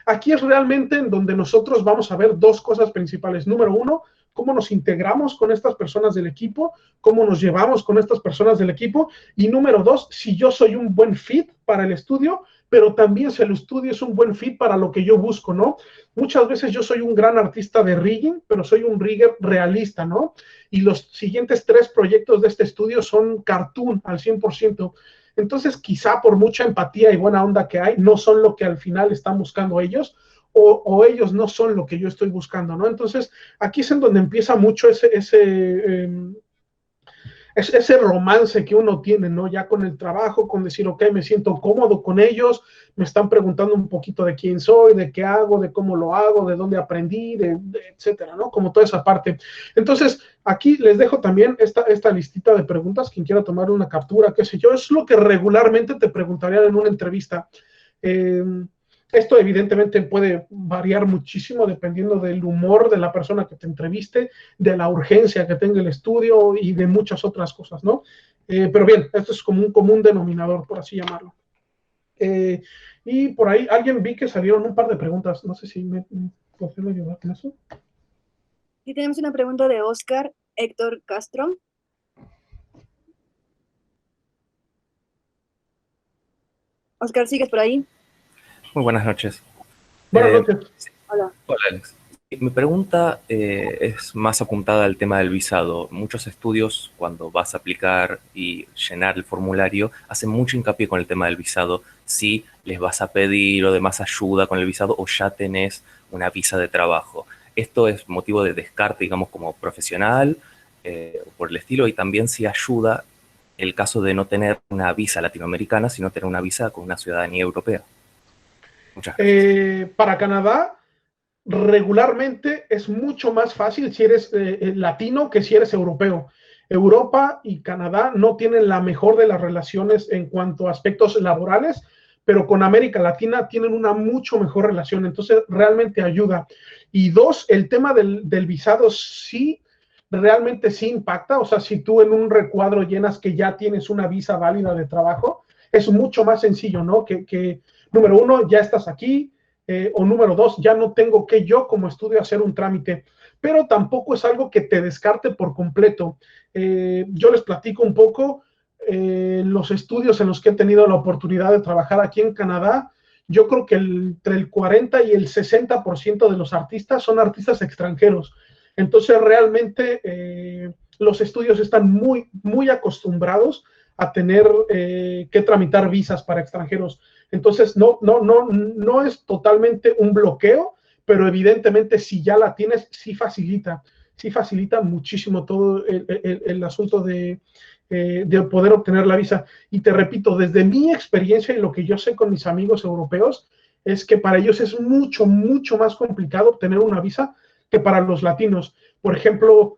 Aquí es realmente en donde nosotros vamos a ver dos cosas principales. Número uno, cómo nos integramos con estas personas del equipo, cómo nos llevamos con estas personas del equipo. Y número dos, si yo soy un buen fit para el estudio, pero también si el estudio es un buen fit para lo que yo busco, ¿no? Muchas veces yo soy un gran artista de rigging, pero soy un rigger realista, ¿no? Y los siguientes 3 proyectos de este estudio son cartoon al 100%. Entonces, quizá por mucha empatía y buena onda que hay, no son lo que al final están buscando ellos, o ellos no son lo que yo estoy buscando, ¿no? Entonces, aquí es en donde empieza mucho ese romance que uno tiene, ¿no? Ya con el trabajo, con decir, ok, me siento cómodo con ellos, me están preguntando un poquito de quién soy, de qué hago, de cómo lo hago, de dónde aprendí, etcétera, ¿no? Como toda esa parte. Entonces, aquí les dejo también esta listita de preguntas, quien quiera tomar una captura, qué sé yo, es lo que regularmente te preguntarían en una entrevista. Esto evidentemente puede variar muchísimo dependiendo del humor de la persona que te entreviste, de la urgencia que tenga el estudio y de muchas otras cosas, ¿no? Pero bien, esto es como un común denominador, por así llamarlo. Y por ahí alguien vi que salieron un par de preguntas, no sé si me puedo ayudar con eso. Y tenemos una pregunta de Oscar Héctor Castro. Oscar, ¿sigues por ahí? Muy buenas noches. Buenas noches. Hola. Hola, Alex. Mi pregunta es más apuntada al tema del visado. Muchos estudios, cuando vas a aplicar y llenar el formulario, hacen mucho hincapié con el tema del visado. Si les vas a pedir o demás ayuda con el visado o ya tenés una visa de trabajo. Esto es motivo de descarte, digamos, como profesional, por el estilo, y también si ayuda el caso de no tener una visa latinoamericana, sino tener una visa con una ciudadanía europea. Muchas gracias. Para Canadá, regularmente es mucho más fácil si eres latino que si eres europeo. Europa y Canadá no tienen la mejor de las relaciones en cuanto a aspectos laborales, pero con América Latina tienen una mucho mejor relación, entonces realmente ayuda. Y dos, el tema del visado sí, realmente sí impacta, o sea, si tú en un recuadro llenas que ya tienes una visa válida de trabajo, es mucho más sencillo, ¿no? Que número uno, ya estás aquí, o número dos, ya no tengo que yo como estudio hacer un trámite, pero tampoco es algo que te descarte por completo. Yo les platico un poco los estudios en los que he tenido la oportunidad de trabajar aquí en Canadá. Yo creo que entre el 40 y el 60% de los artistas son artistas extranjeros. Entonces, realmente los estudios están muy, muy acostumbrados a tener que tramitar visas para extranjeros. Entonces, no es totalmente un bloqueo, pero evidentemente si ya la tienes, sí facilita muchísimo todo el asunto de poder obtener la visa. Y te repito, desde mi experiencia y lo que yo sé con mis amigos europeos, es que para ellos es mucho, mucho más complicado obtener una visa que para los latinos. Por ejemplo,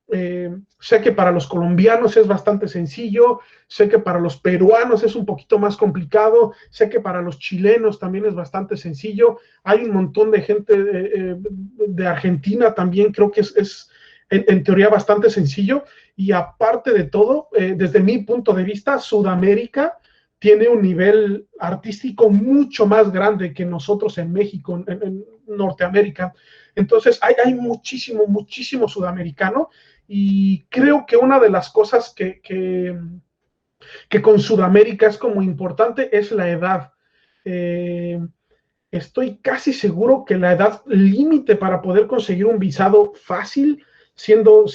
sé que para los colombianos es bastante sencillo, sé que para los peruanos es un poquito más complicado, sé que para los chilenos también es bastante sencillo, hay un montón de gente de Argentina también, creo que es en teoría bastante sencillo, y aparte de todo, desde mi punto de vista, Sudamérica tiene un nivel artístico mucho más grande que nosotros en México, en Norteamérica. Entonces hay muchísimo, muchísimo sudamericano, y creo que una de las cosas que con Sudamérica es como importante es la edad. Estoy casi seguro que la edad límite para poder conseguir un visado fácil siendo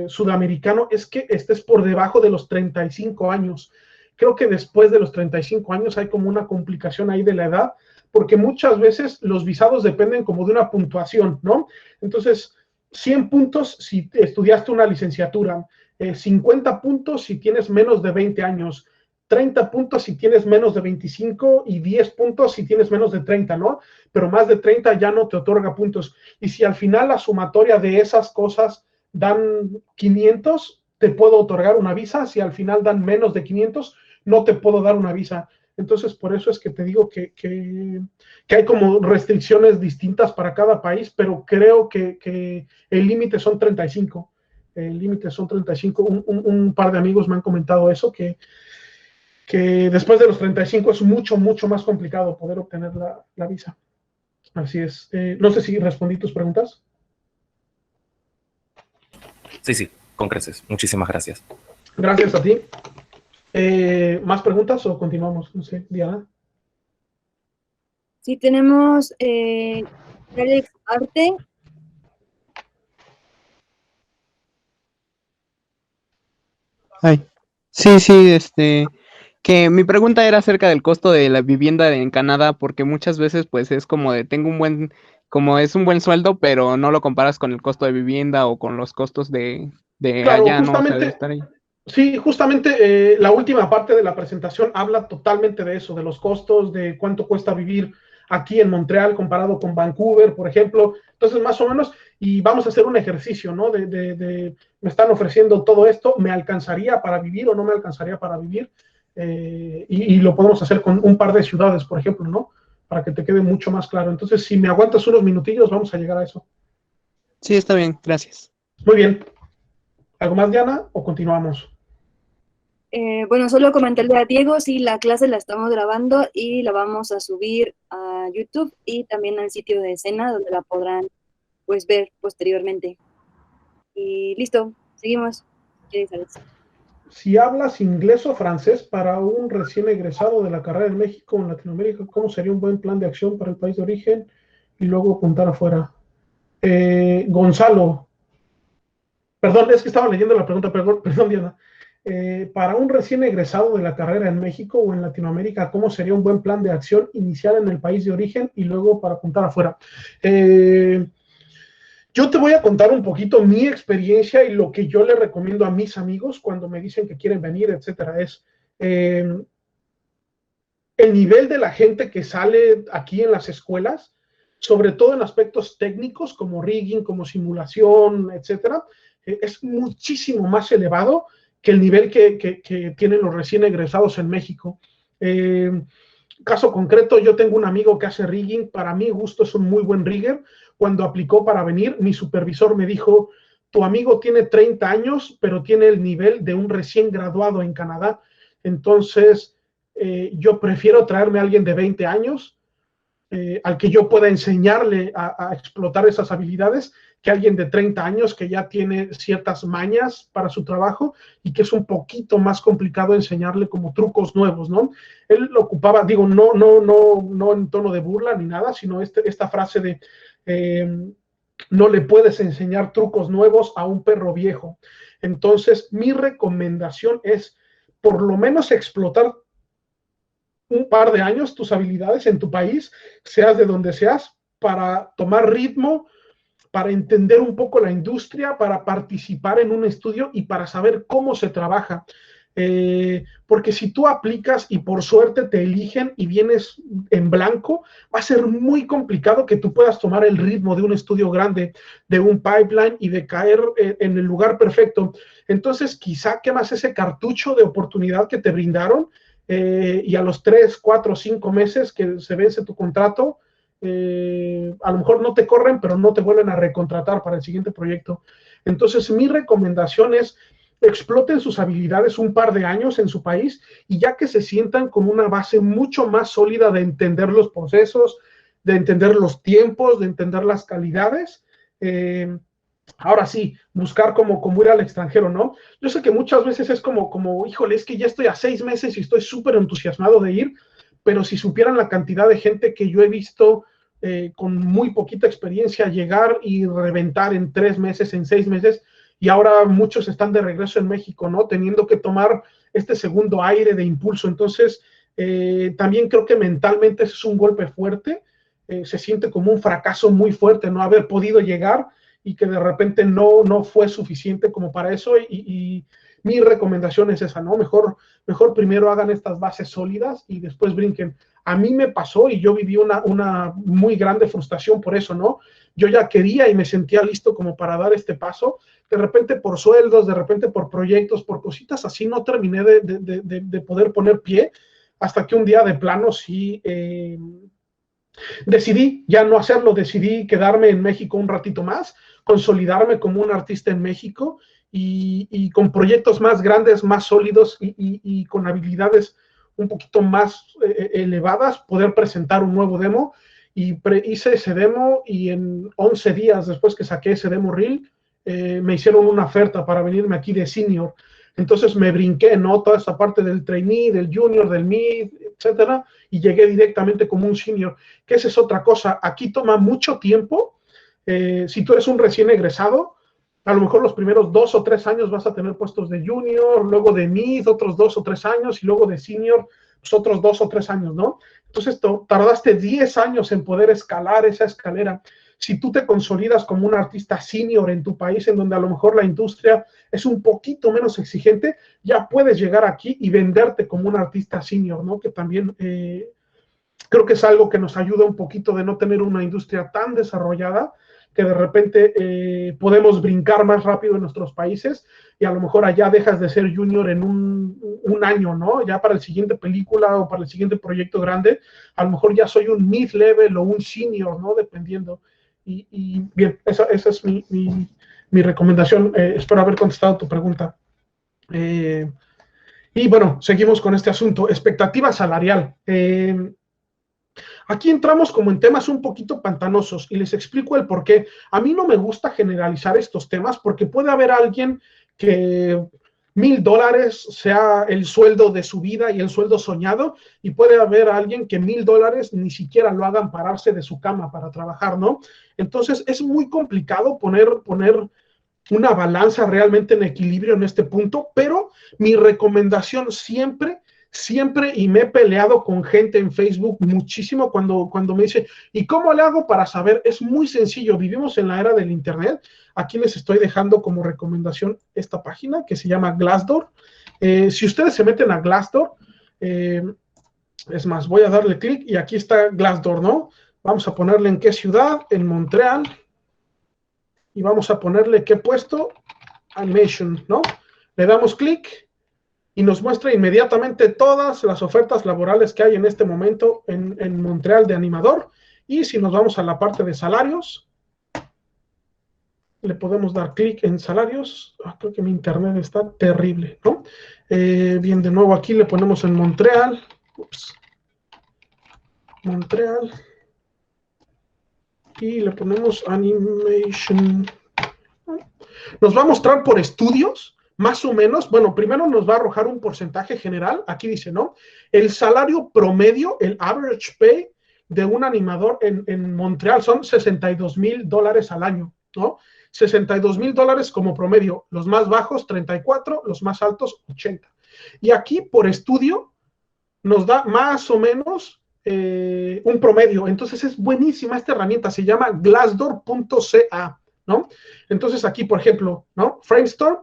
sudamericano es que estés por debajo de los 35 años. Creo que después de los 35 años hay como una complicación ahí de la edad, porque muchas veces los visados dependen como de una puntuación, ¿no? Entonces, 100 puntos si estudiaste una licenciatura, 50 puntos si tienes menos de 20 años, 30 puntos si tienes menos de 25 y 10 puntos si tienes menos de 30, ¿no? Pero más de 30 ya no te otorga puntos. Y si al final la sumatoria de esas cosas dan 500, te puedo otorgar una visa. Si al final dan menos de 500, no te puedo dar una visa. Entonces, por eso es que te digo que hay como restricciones distintas para cada país, pero creo que el límite son 35. El límite son 35. Un par de amigos me han comentado eso, que después de los 35 es mucho, mucho más complicado poder obtener la visa. Así es. No sé si respondí tus preguntas. Sí, con creces. Muchísimas gracias. Gracias a ti. ¿Más preguntas o continuamos? No sé, Diana. Sí, tenemos Alex Arte. Ay. Sí, que mi pregunta era acerca del costo de la vivienda en Canadá, porque muchas veces pues es como de como es un buen sueldo, pero no lo comparas con el costo de vivienda o con los costos de de Claro, allá, ¿no? O sea, de justamente, estar ahí. sí, justamente la última parte de la presentación habla totalmente de eso, de los costos, de cuánto cuesta vivir aquí en Montreal comparado con Vancouver, por ejemplo. Entonces, más o menos, y vamos a hacer un ejercicio, ¿no? Me están ofreciendo todo esto, ¿me alcanzaría para vivir o no me alcanzaría para vivir? Y lo podemos hacer con un par de ciudades, por ejemplo, ¿no? Para que te quede mucho más claro. Entonces, si me aguantas unos minutillos, vamos a llegar a eso. Sí, está bien, gracias. Muy bien. ¿Algo más, Diana, o continuamos? Bueno, solo comentarle a Diego, sí, la clase la estamos grabando y la vamos a subir a YouTube y también al sitio de escena, donde la podrán pues ver posteriormente. Y listo, seguimos. ¿Quieres, Alex? Si hablas inglés o francés para un recién egresado de la carrera en México o en Latinoamérica, ¿cómo sería un buen plan de acción para el país de origen y luego apuntar afuera? Gonzalo, perdón, es que estaba leyendo la pregunta, perdón, Diana. Para un recién egresado de la carrera en México o en Latinoamérica, ¿cómo sería un buen plan de acción inicial en el país de origen y luego para apuntar afuera? Yo te voy a contar un poquito mi experiencia y lo que yo le recomiendo a mis amigos cuando me dicen que quieren venir, etcétera. Es el nivel de la gente que sale aquí en las escuelas, sobre todo en aspectos técnicos como rigging, como simulación, etcétera, es muchísimo más elevado que el nivel que tienen los recién egresados en México. Caso concreto, yo tengo un amigo que hace rigging, para mi gusto es un muy buen rigger. Cuando aplicó para venir, mi supervisor me dijo, tu amigo tiene 30 años, pero tiene el nivel de un recién graduado en Canadá. Entonces, yo prefiero traerme a alguien de 20 años al que yo pueda enseñarle a explotar esas habilidades, que alguien de 30 años que ya tiene ciertas mañas para su trabajo y que es un poquito más complicado enseñarle como trucos nuevos, ¿no? Él lo ocupaba, digo, no en tono de burla ni nada, sino esta frase de no le puedes enseñar trucos nuevos a un perro viejo. Entonces, mi recomendación es por lo menos explotar un par de años tus habilidades en tu país, seas de donde seas, para tomar ritmo, para entender un poco la industria, para participar en un estudio y para saber cómo se trabaja. Porque si tú aplicas y por suerte te eligen y vienes en blanco, va a ser muy complicado que tú puedas tomar el ritmo de un estudio grande, de un pipeline y de caer en el lugar perfecto. Entonces, quizá quemas ese cartucho de oportunidad que te brindaron y a los 3, 4, 5 meses que se vence tu contrato, a lo mejor no te corren, pero no te vuelven a recontratar para el siguiente proyecto. Entonces, mi recomendación es exploten sus habilidades un par de años en su país y ya que se sientan con una base mucho más sólida de entender los procesos, de entender los tiempos, de entender las calidades, ahora sí, buscar como ir al extranjero, ¿no? Yo sé que muchas veces es como híjole, es que ya estoy a 6 meses y estoy súper entusiasmado de ir, pero si supieran la cantidad de gente que yo he visto con muy poquita experiencia llegar y reventar en 3 meses, en 6 meses, y ahora muchos están de regreso en México, ¿no? Teniendo que tomar este segundo aire de impulso. Entonces, también creo que mentalmente es un golpe fuerte, se siente como un fracaso muy fuerte no haber podido llegar y que de repente no fue suficiente como para eso y mi recomendación es esa, ¿no? Mejor primero hagan estas bases sólidas y después brinquen. A mí me pasó y yo viví una muy grande frustración por eso, ¿no? Yo ya quería y me sentía listo como para dar este paso. De repente por sueldos, de repente por proyectos, por cositas así, no terminé de poder poner pie hasta que un día de plano sí decidí ya no hacerlo, decidí quedarme en México un ratito más, consolidarme como un artista en México y con proyectos más grandes, más sólidos y con habilidades un poquito más elevadas, poder presentar un nuevo demo. Y hice ese demo y en 11 días después que saqué ese demo reel, me hicieron una oferta para venirme aquí de senior. Entonces me brinqué, ¿no? Toda esa parte del trainee, del junior, del mid, etcétera, y llegué directamente como un senior, que esa es otra cosa. Aquí toma mucho tiempo. Si tú eres un recién egresado, a lo mejor los primeros 2 o 3 años vas a tener puestos de junior, luego de mid, otros 2 o 3 años, y luego de senior, pues otros 2 o 3 años, ¿no? Entonces tardaste 10 años en poder escalar esa escalera. Si tú te consolidas como un artista senior en tu país, en donde a lo mejor la industria es un poquito menos exigente, ya puedes llegar aquí y venderte como un artista senior, ¿no? Que también creo que es algo que nos ayuda un poquito de no tener una industria tan desarrollada, que de repente podemos brincar más rápido en nuestros países y a lo mejor allá dejas de ser junior en un año, ¿no? Ya para la siguiente película o para el siguiente proyecto grande, a lo mejor ya soy un mid-level o un senior, ¿no? Dependiendo. Y bien, esa es mi recomendación. Espero haber contestado tu pregunta. Y bueno, seguimos con este asunto. Expectativa salarial. Aquí entramos como en temas un poquito pantanosos y les explico el por qué. A mí no me gusta generalizar estos temas porque puede haber alguien que $1,000 sea el sueldo de su vida y el sueldo soñado, y puede haber alguien que $1,000 ni siquiera lo hagan pararse de su cama para trabajar, ¿no? Entonces es muy complicado poner una balanza realmente en equilibrio en este punto, pero mi recomendación siempre, y me he peleado con gente en Facebook muchísimo cuando me dice, ¿y cómo le hago para saber? Es muy sencillo, vivimos en la era del internet. Aquí les estoy dejando como recomendación esta página que se llama Glassdoor. Si ustedes se meten a Glassdoor, es más, voy a darle clic y aquí está Glassdoor, ¿no? Vamos a ponerle en qué ciudad, en Montreal, y vamos a ponerle qué puesto, Animation, ¿no? Le damos clic y nos muestra inmediatamente todas las ofertas laborales que hay en este momento en Montreal de animador. Y si nos vamos a la parte de salarios, le podemos dar clic en salarios. Creo que mi internet está terrible, ¿no? Bien, de nuevo aquí le ponemos en Montreal. Montreal. Y le ponemos Animation. Nos va a mostrar por estudios, más o menos. Bueno, primero nos va a arrojar un porcentaje general. Aquí dice, ¿no? El salario promedio, el average pay de un animador en Montreal son $62,000 al año, ¿no? $62,000 como promedio. Los más bajos, 34, los más altos, 80. Y aquí, por estudio, nos da más o menos un promedio. Entonces es buenísima esta herramienta, se llama glassdoor.ca, ¿no? Entonces aquí, por ejemplo, ¿no? Framestore,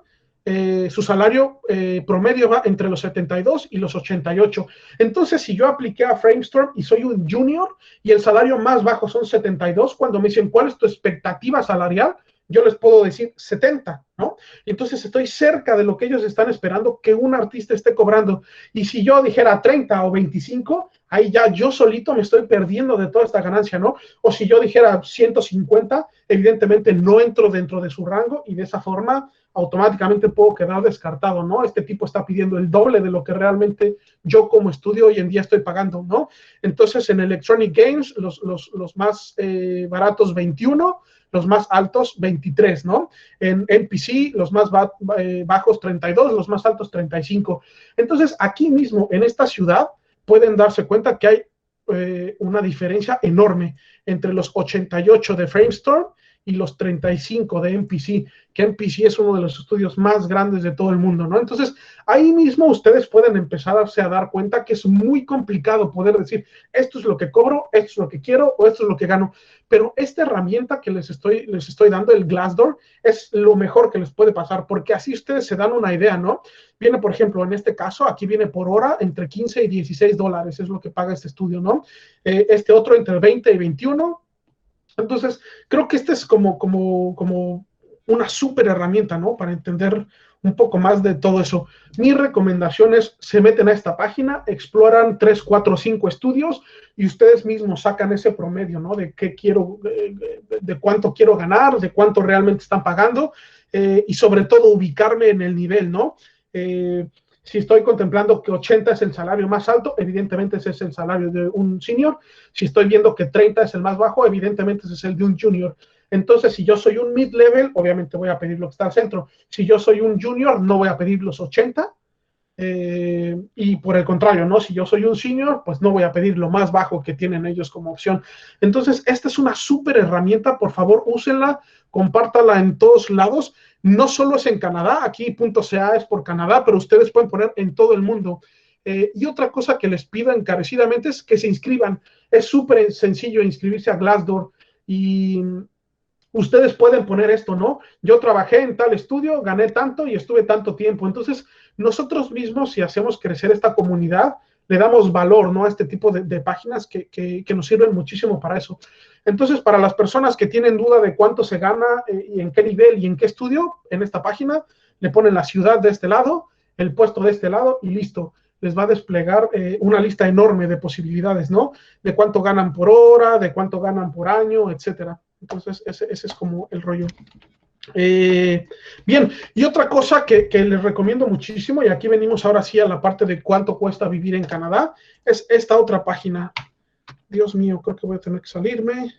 su salario promedio va entre los 72 y los 88. Entonces, si yo apliqué a Framestore y soy un junior y el salario más bajo son 72, cuando me dicen, ¿cuál es tu expectativa salarial? Yo les puedo decir 70, ¿no? Entonces estoy cerca de lo que ellos están esperando que un artista esté cobrando. Y si yo dijera 30 o 25, ahí ya yo solito me estoy perdiendo de toda esta ganancia, ¿no? O si yo dijera 150, evidentemente no entro dentro de su rango y de esa forma automáticamente puedo quedar descartado, ¿no? Este tipo está pidiendo el doble de lo que realmente yo como estudio hoy en día estoy pagando, ¿no? Entonces en Electronic Games los más baratos 21, los más altos 23, ¿no? En NPC los más bajos 32, los más altos 35. Entonces aquí mismo en esta ciudad pueden darse cuenta que hay una diferencia enorme entre los 88 de Framestore y los 35 de NPC, que NPC es uno de los estudios más grandes de todo el mundo, ¿no? Entonces, ahí mismo ustedes pueden empezarse a dar cuenta que es muy complicado poder decir, esto es lo que cobro, esto es lo que quiero, o esto es lo que gano. Pero esta herramienta que les estoy dando, el Glassdoor, es lo mejor que les puede pasar, porque así ustedes se dan una idea, ¿no? Viene, por ejemplo, en este caso, aquí viene por hora entre 15 y 16 dólares, es lo que paga este estudio, ¿no? Este otro entre 20 y 21. Entonces, creo que este es como una súper herramienta, ¿no? Para entender un poco más de todo eso. Mi recomendación es, se meten a esta página, exploran 3, 4, 5 estudios y ustedes mismos sacan ese promedio, ¿no? De qué quiero, de cuánto quiero ganar, de cuánto realmente están pagando y sobre todo ubicarme en el nivel, ¿no? Si estoy contemplando que 80 es el salario más alto, evidentemente ese es el salario de un senior. Si estoy viendo que 30 es el más bajo, evidentemente ese es el de un junior. Entonces, si yo soy un mid-level, obviamente voy a pedir lo que está al centro. Si yo soy un junior, no voy a pedir los 80. Y por el contrario, ¿no? Si yo soy un senior, pues no voy a pedir lo más bajo que tienen ellos como opción. Entonces, esta es una súper herramienta. Por favor, úsenla, compártala en todos lados. No solo es en Canadá, aquí .ca es por Canadá, pero ustedes pueden poner en todo el mundo. Y otra cosa que les pido encarecidamente es que se inscriban. Es súper sencillo inscribirse a Glassdoor. y ustedes pueden poner esto, ¿no? Yo trabajé en tal estudio, gané tanto y estuve tanto tiempo. Entonces, nosotros mismos, si hacemos crecer esta comunidad, le damos valor, ¿no? A este tipo de páginas que nos sirven muchísimo para eso. Entonces, para las personas que tienen duda de cuánto se gana y en qué nivel y en qué estudio, en esta página le ponen la ciudad de este lado, el puesto de este lado y listo. Les va a desplegar una lista enorme de posibilidades, ¿no? De cuánto ganan por hora, de cuánto ganan por año, etcétera. Entonces, ese es como el rollo. Bien, y otra cosa que les recomiendo muchísimo, y aquí venimos ahora sí a la parte de cuánto cuesta vivir en Canadá, es esta otra página. Dios mío, creo que voy a tener que salirme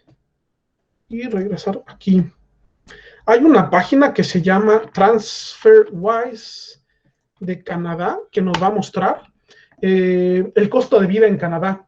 y regresar aquí. Hay una página que se llama TransferWise de Canadá, que nos va a mostrar el costo de vida en Canadá.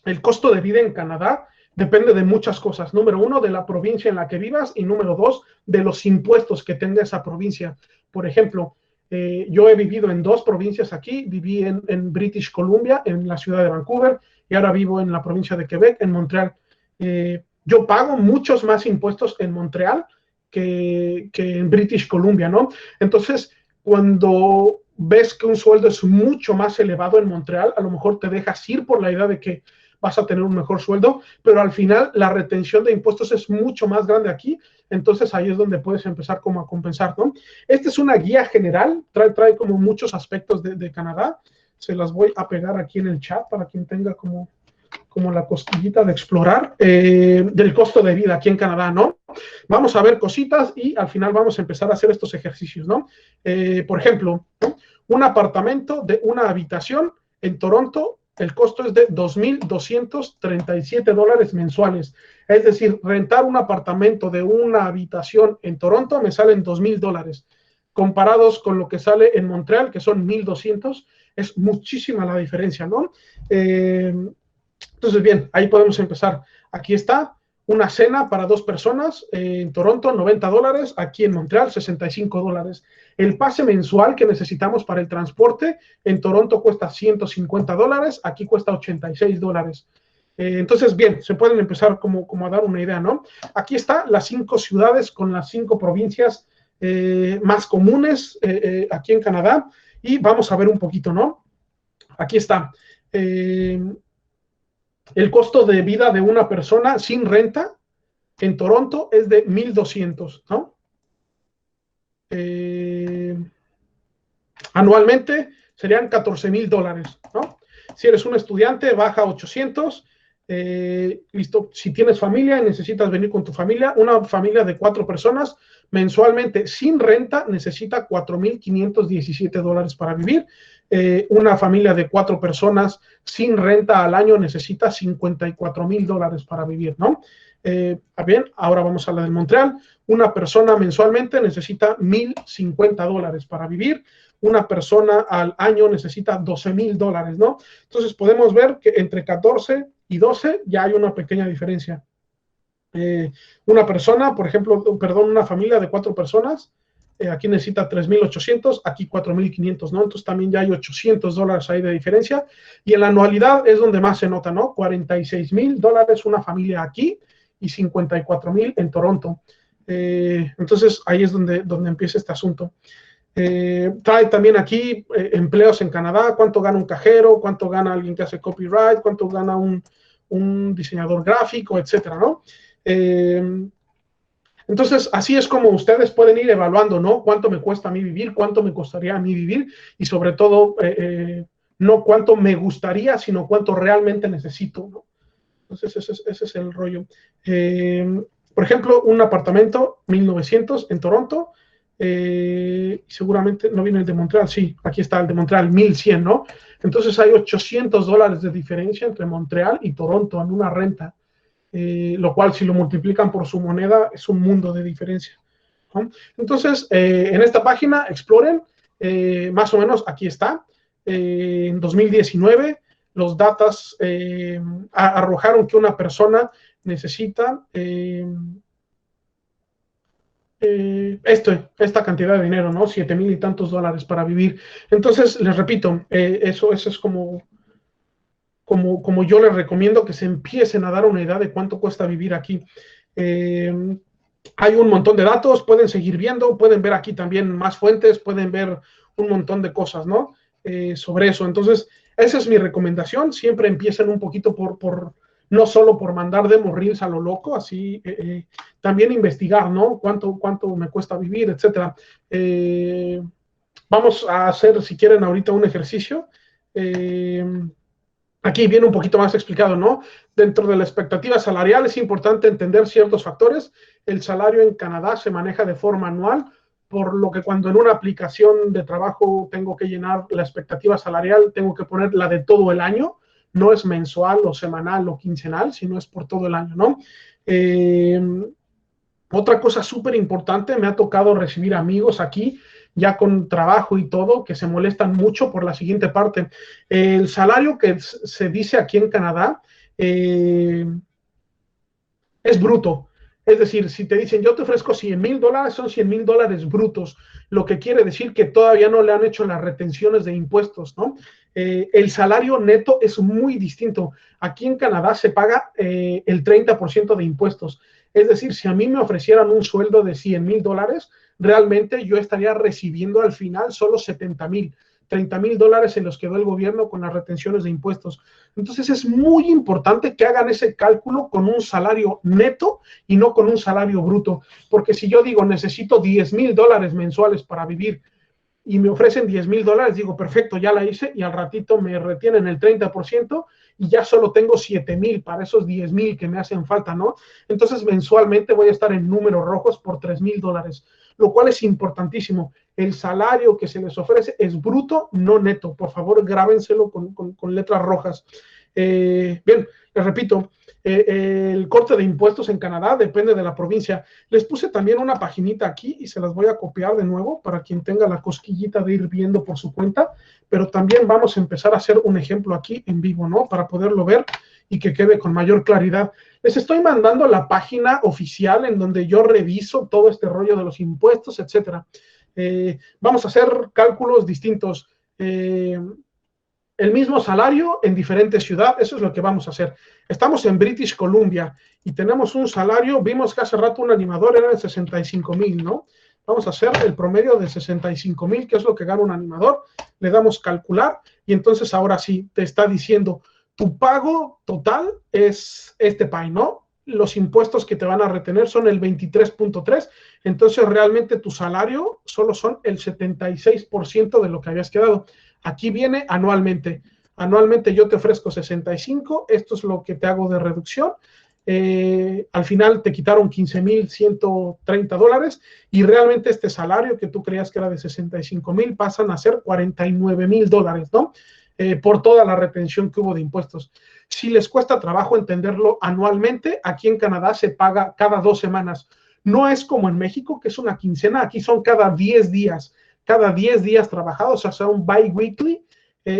El costo de vida en Canadá depende de muchas cosas. Número 1, de la provincia en la que vivas, y número 2, de los impuestos que tenga esa provincia. Por ejemplo, yo he vivido en 2 provincias aquí. Viví en British Columbia, en la ciudad de Vancouver, y ahora vivo en la provincia de Quebec, en Montreal. Yo pago muchos más impuestos en Montreal que en British Columbia, ¿no? Entonces, cuando ves que un sueldo es mucho más elevado en Montreal, a lo mejor te dejas ir por la idea de que vas a tener un mejor sueldo, pero al final la retención de impuestos es mucho más grande aquí, entonces ahí es donde puedes empezar como a compensar, ¿no? Esta es una guía general, trae como muchos aspectos de Canadá, se las voy a pegar aquí en el chat para quien tenga como la cosquillita de explorar, del costo de vida aquí en Canadá, ¿no? Vamos a ver cositas y al final vamos a empezar a hacer estos ejercicios, ¿no? Por ejemplo, ¿no? Un apartamento de una habitación en Toronto, el costo es de $2,237 mensuales. Es decir, rentar un apartamento de una habitación en Toronto me salen $2,000. Comparados con lo que sale en Montreal, que son 1,200, es muchísima la diferencia, ¿no? Entonces, bien, ahí podemos empezar. Aquí está una cena para 2 personas en Toronto, $90, aquí en Montreal, $65. El pase mensual que necesitamos para el transporte en Toronto cuesta $150, aquí cuesta $86. Entonces, bien, se pueden empezar como a dar una idea, ¿no? Aquí están las 5 ciudades con las 5 provincias más comunes aquí en Canadá, y vamos a ver un poquito, ¿no? Aquí está. El costo de vida de una persona sin renta en Toronto es de $1,200, ¿no? Anualmente serían $14,000, ¿no? Si eres un estudiante, baja a 800. Listo. Si tienes familia y necesitas venir con tu familia, una familia de 4 personas mensualmente sin renta necesita $4,517 para vivir. Una familia de 4 personas sin renta al año necesita $54,000 para vivir, ¿no? Bien, ahora vamos a la de Montreal. Una persona mensualmente necesita $1,050 para vivir. Una persona al año necesita $12,000, ¿no? Entonces podemos ver que entre 14 y 12 ya hay una pequeña diferencia. Una persona, por ejemplo, una familia de 4 personas, aquí necesita $3,800, aquí $4,500, ¿no? Entonces también ya hay $800 ahí de diferencia. Y en la anualidad es donde más se nota, ¿no? $46,000 una familia aquí y $54,000 en Toronto. Entonces ahí es donde empieza este asunto. Trae también aquí empleos en Canadá, cuánto gana un cajero, cuánto gana alguien que hace copyright, cuánto gana un diseñador gráfico, etcétera, ¿no? Entonces, así es como ustedes pueden ir evaluando, ¿no? Cuánto me cuesta a mí vivir, cuánto me costaría a mí vivir, y sobre todo, no cuánto me gustaría, sino cuánto realmente necesito, ¿no? Entonces, ese es el rollo. Por ejemplo, un apartamento, 1,900 en Toronto, seguramente no viene el de Montreal, sí, aquí está el de Montreal, 1,100, ¿no? Entonces hay $800 de diferencia entre Montreal y Toronto en una renta. Lo cual si lo multiplican por su moneda es un mundo de diferencia, ¿no? Entonces, en esta página exploren, más o menos aquí está, en 2019 los datos arrojaron que una persona necesita esta cantidad de dinero, ¿no? 7,000 y tantos dólares para vivir. Entonces, les repito, eso es como yo les recomiendo que se empiecen a dar una idea de cuánto cuesta vivir aquí. Hay un montón de datos, pueden seguir viendo, pueden ver aquí también más fuentes, pueden ver un montón de cosas, ¿no? Sobre eso. Entonces, esa es mi recomendación. Siempre empiecen un poquito no solo por mandar demo reels a lo loco, así también investigar, ¿no? Cuánto me cuesta vivir, etcétera. Vamos a hacer, si quieren, ahorita un ejercicio. Aquí viene un poquito más explicado, ¿no? Dentro de la expectativa salarial es importante entender ciertos factores. El salario en Canadá se maneja de forma anual, por lo que cuando en una aplicación de trabajo tengo que llenar la expectativa salarial, tengo que poner la de todo el año. No es mensual o semanal o quincenal, sino es por todo el año, ¿no? Otra cosa súper importante, me ha tocado recibir amigos aquí, ya con trabajo y todo, que se molestan mucho por la siguiente parte. El salario que se dice aquí en Canadá es bruto. Es decir, si te dicen, yo te ofrezco $100,000, son $100,000 brutos, lo que quiere decir que todavía no le han hecho las retenciones de impuestos, ¿no? El salario neto es muy distinto. Aquí en Canadá se paga el 30% de impuestos. Es decir, si a mí me ofrecieran un sueldo de $100,000, realmente yo estaría recibiendo al final solo $70,000. $30,000 se los quedó el gobierno con las retenciones de impuestos. Entonces es muy importante que hagan ese cálculo con un salario neto y no con un salario bruto, porque si yo digo necesito $10,000 mensuales para vivir y me ofrecen $10,000, digo perfecto, ya la hice y al ratito me retienen el 30% y ya solo tengo 7,000 para esos 10,000 que me hacen falta, ¿no? Entonces mensualmente voy a estar en números rojos por $3,000, lo cual es importantísimo. El salario que se les ofrece es bruto, no neto. Por favor, grábenselo con letras rojas. Bien, les repito, el corte de impuestos en Canadá depende de la provincia. Les puse también una paginita aquí y se las voy a copiar de nuevo para quien tenga la cosquillita de ir viendo por su cuenta, pero también vamos a empezar a hacer un ejemplo aquí en vivo, ¿no? Para poderlo ver y que quede con mayor claridad. Les estoy mandando la página oficial en donde yo reviso todo este rollo de los impuestos, etcétera. Vamos a hacer cálculos distintos. El mismo salario en diferentes ciudades, eso es lo que vamos a hacer. Estamos en British Columbia y tenemos un salario, vimos que hace rato un animador era de 65,000, ¿no? Vamos a hacer el promedio de 65,000, que es lo que gana un animador. Le damos calcular y entonces ahora sí te está diciendo tu pago total es este pay, ¿no? Los impuestos que te van a retener son el 23.3, entonces realmente tu salario solo son el 76% de lo que habías quedado. Aquí viene anualmente. Anualmente yo te ofrezco 65, esto es lo que te hago de reducción. Al final te quitaron $15,130 y realmente este salario que tú creías que era de 65,000 pasan a ser $49,000, ¿no? Por toda la retención que hubo de impuestos. Si les cuesta trabajo entenderlo anualmente, aquí en Canadá se paga cada 2 semanas. No es como en México, que es una quincena, aquí son cada 10 días. Cada 10 días trabajados, o sea, un bi-weekly,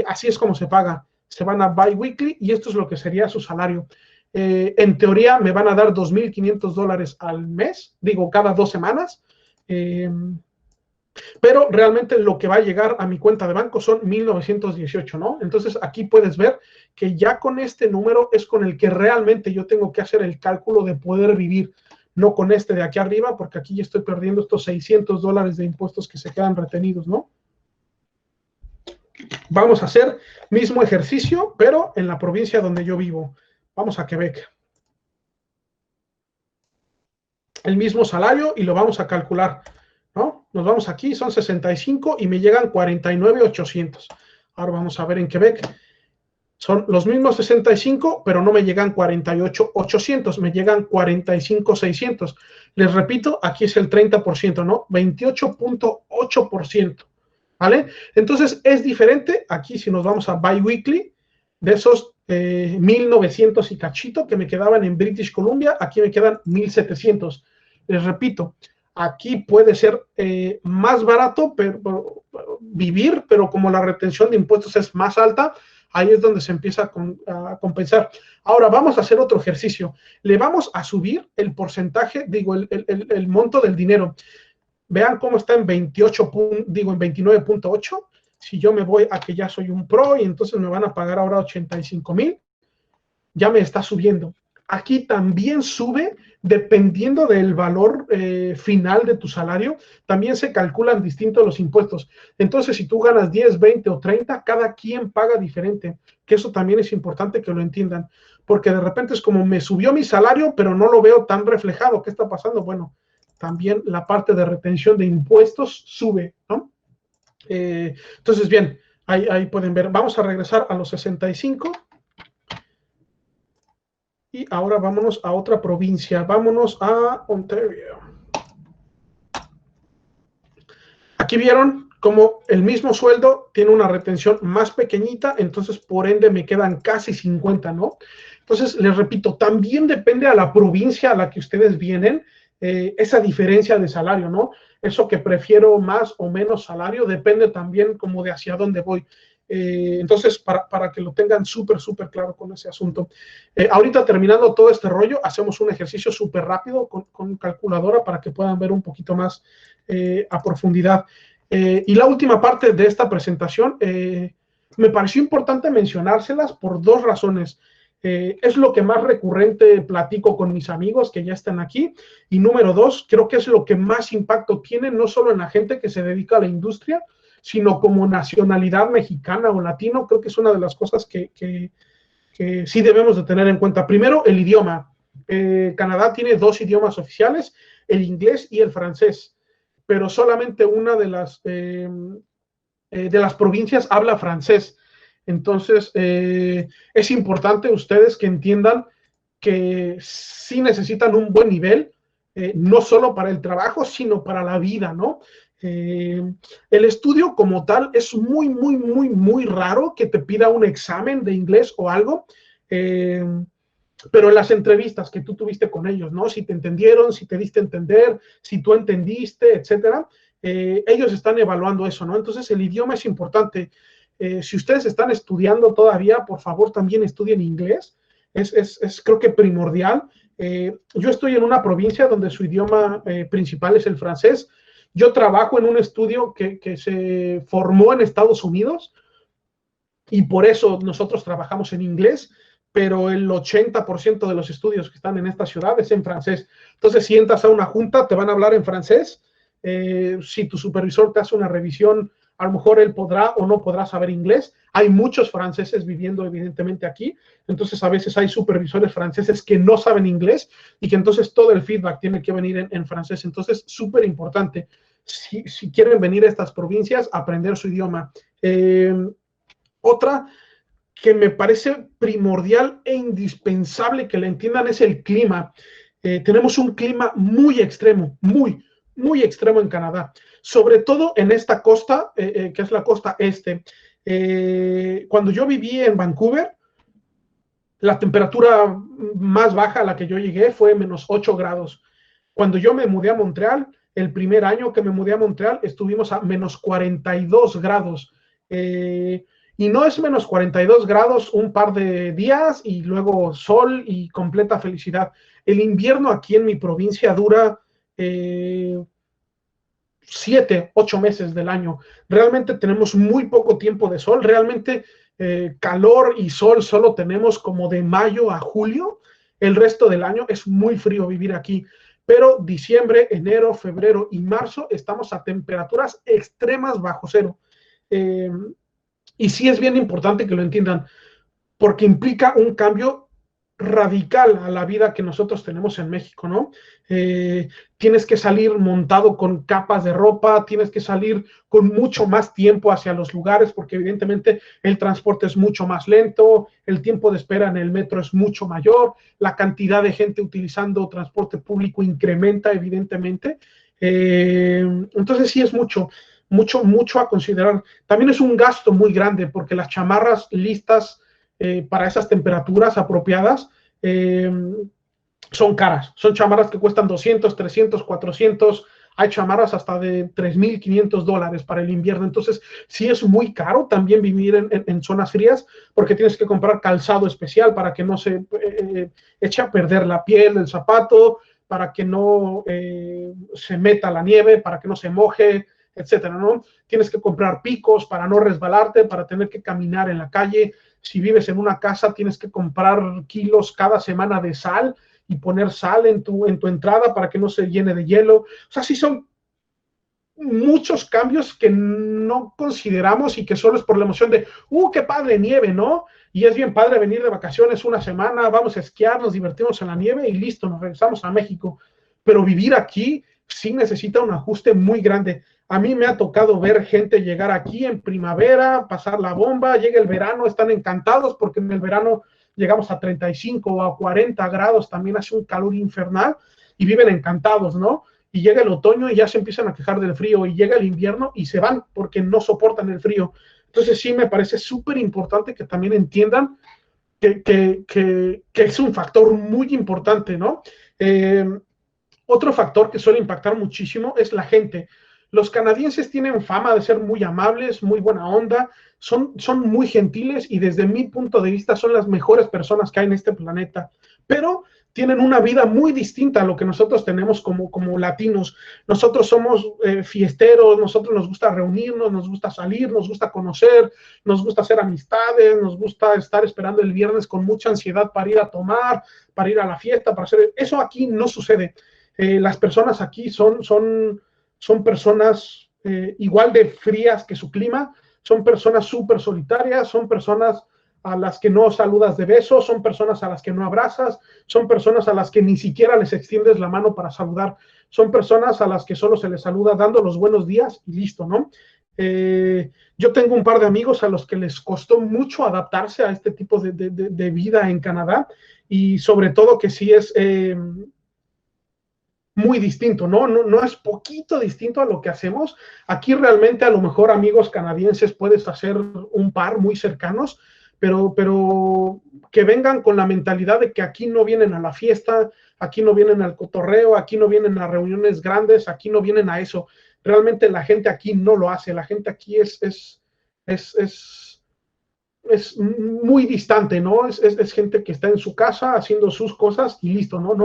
así es como se paga. Se van a bi-weekly y esto es lo que sería su salario. En teoría me van a dar $2,500 al mes, digo, cada 2 semanas. Pero realmente lo que va a llegar a mi cuenta de banco son 1,918, ¿no? Entonces aquí puedes ver que ya con este número es con el que realmente yo tengo que hacer el cálculo de poder vivir, no con este de aquí arriba, porque aquí ya estoy perdiendo estos $600 de impuestos que se quedan retenidos, ¿no? Vamos a hacer mismo ejercicio, pero en la provincia donde yo vivo. Vamos a Quebec. El mismo salario y lo vamos a calcular, ¿no? Nos vamos aquí, son 65 y me llegan 49,800. Ahora vamos a ver en Quebec. Son los mismos 65, pero no me llegan 48,800, me llegan 45,600. Les repito, aquí es el 30%, ¿no? 28.8%, ¿vale? Entonces es diferente. Aquí si nos vamos a bi-weekly, de esos 1,900 y cachito que me quedaban en British Columbia, aquí me quedan 1,700. Les repito, aquí puede ser más barato vivir, pero como la retención de impuestos es más alta, ahí es donde se empieza a compensar. Ahora vamos a hacer otro ejercicio. Le vamos a subir el porcentaje, digo, el monto del dinero. Vean cómo está en 29.8. Si yo me voy a que ya soy un pro y entonces me van a pagar ahora 85,000, ya me está subiendo. Aquí también sube dependiendo del valor final de tu salario, también se calculan distintos los impuestos. Entonces, si tú ganas 10, 20 o 30, cada quien paga diferente, que eso también es importante que lo entiendan, porque de repente es como me subió mi salario, pero no lo veo tan reflejado. ¿Qué está pasando? Bueno, también la parte de retención de impuestos sube, ¿no? Entonces, bien, ahí pueden ver. Vamos a regresar a los 65. Y ahora vámonos a otra provincia. Vámonos a Ontario. Aquí vieron como el mismo sueldo tiene una retención más pequeñita, entonces por ende me quedan casi 50, ¿no? Entonces, les repito, también depende a la provincia a la que ustedes vienen, esa diferencia de salario, ¿no? Eso que prefiero más o menos salario depende también como de hacia dónde voy. Entonces, para que lo tengan súper claro con ese asunto. Ahorita terminando todo este rollo, hacemos un ejercicio súper rápido con calculadora para que puedan ver un poquito más a profundidad. Y la última parte de esta presentación, me pareció importante mencionárselas por dos razones. Es lo que más recurrente platico con mis amigos que ya están aquí. Y número dos, creo que es lo que más impacto tiene, no solo en la gente que se dedica a la industria, sino como nacionalidad mexicana o latino. Creo que es una de las cosas que sí debemos de tener en cuenta. Primero, el idioma. Canadá tiene 2 idiomas oficiales, el inglés y el francés, pero solamente una de las provincias habla francés. Entonces, es importante ustedes que entiendan que sí necesitan un buen nivel, no solo para el trabajo, sino para la vida, ¿no? El estudio como tal es muy raro que te pida un examen de inglés o algo, pero en las entrevistas que tú tuviste con ellos, ¿no? Si te entendieron, si te diste a entender, si tú entendiste, etcétera, ellos están evaluando eso, ¿no? Entonces el idioma es importante. Si ustedes están estudiando todavía, por favor también estudien inglés, es creo que primordial. Yo estoy en una provincia donde su idioma principal es el francés. Yo trabajo en un estudio que se formó en Estados Unidos y por eso nosotros trabajamos en inglés, pero el 80% de los estudios que están en esta ciudad es en francés. Entonces, si entras a una junta, te van a hablar en francés. Si tu supervisor te hace una revisión, a lo mejor él podrá o no podrá saber inglés. Hay muchos franceses viviendo evidentemente aquí, entonces a veces hay supervisores franceses que no saben inglés y que entonces todo el feedback tiene que venir en francés. Entonces, súper importante, si quieren venir a estas provincias, aprender su idioma. Otra que me parece primordial e indispensable que la entiendan es el clima. Tenemos un clima muy extremo, muy extremo en Canadá, sobre todo en esta costa, que es la costa este. Cuando yo viví en Vancouver, la temperatura más baja a la que yo llegué fue menos 8 grados. Cuando yo me mudé a Montreal, el primer año que me mudé a Montreal, estuvimos a menos 42 grados. Y no es menos 42 grados un par de días y luego sol y completa felicidad. El invierno aquí en mi provincia dura 7, 8 meses del año. Realmente tenemos muy poco tiempo de sol. Realmente calor y sol solo tenemos como de mayo a julio. El resto del año es muy frío vivir aquí. Pero diciembre, enero, febrero y marzo estamos a temperaturas extremas bajo cero. Y sí es bien importante que lo entiendan, porque implica un cambio radical a la vida que nosotros tenemos en México, ¿no? Tienes que salir montado con capas de ropa, tienes que salir con mucho más tiempo hacia los lugares, porque evidentemente el transporte es mucho más lento, el tiempo de espera en el metro es mucho mayor, la cantidad de gente utilizando transporte público incrementa evidentemente. Entonces sí es mucho a considerar. También es un gasto muy grande porque las chamarras listas para esas temperaturas apropiadas son caras. Son chamarras que cuestan 200, 300, 400. Hay chamarras hasta de $3,500 para el invierno. Entonces, sí es muy caro también vivir en zonas frías porque tienes que comprar calzado especial para que no se eche a perder la piel del zapato, para que no se meta la nieve, para que no se moje, etcétera, ¿no? Tienes que comprar picos para no resbalarte, para tener que caminar en la calle. Si vives en una casa, tienes que comprar kilos cada semana de sal y poner sal en tu entrada para que no se llene de hielo. O sea, sí son muchos cambios que no consideramos y que solo es por la emoción de, qué padre nieve, ¿no? Y es bien padre venir de vacaciones una semana, vamos a esquiar, nos divertimos en la nieve y listo, nos regresamos a México. Pero vivir aquí sí necesita un ajuste muy grande. A mí me ha tocado ver gente llegar aquí en primavera, pasar la bomba, llega el verano, están encantados porque en el verano llegamos a 35 o a 40 grados, también hace un calor infernal y viven encantados, ¿no? Y llega el otoño y ya se empiezan a quejar del frío, y llega el invierno y se van porque no soportan el frío. Entonces sí me parece súper importante que también entiendan que es un factor muy importante, ¿no? Otro factor que suele impactar muchísimo es la gente. Los canadienses tienen fama de ser muy amables, muy buena onda, son muy gentiles y desde mi punto de vista son las mejores personas que hay en este planeta, pero tienen una vida muy distinta a lo que nosotros tenemos como latinos. Nosotros somos fiesteros, nosotros nos gusta reunirnos, nos gusta salir, nos gusta conocer, nos gusta hacer amistades, nos gusta estar esperando el viernes con mucha ansiedad para ir a tomar, para ir a la fiesta, para hacer... Eso aquí no sucede. Las personas aquí son personas igual de frías que su clima, son personas súper solitarias, son personas a las que no saludas de beso, son personas a las que no abrazas, son personas a las que ni siquiera les extiendes la mano para saludar, son personas a las que solo se les saluda dando los buenos días y listo, ¿no? Yo tengo un par de amigos a los que les costó mucho adaptarse a este tipo de vida en Canadá, y sobre todo que sí es muy distinto, ¿no? No es poquito distinto a lo que hacemos. Aquí realmente a lo mejor amigos canadienses puedes hacer un par muy cercanos, pero que vengan con la mentalidad de que aquí no vienen a la fiesta, aquí no vienen al cotorreo, aquí no vienen a reuniones grandes, aquí no vienen a eso. Realmente la gente aquí no lo hace, la gente aquí es muy distante, ¿no? Es gente que está en su casa haciendo sus cosas y listo, ¿no?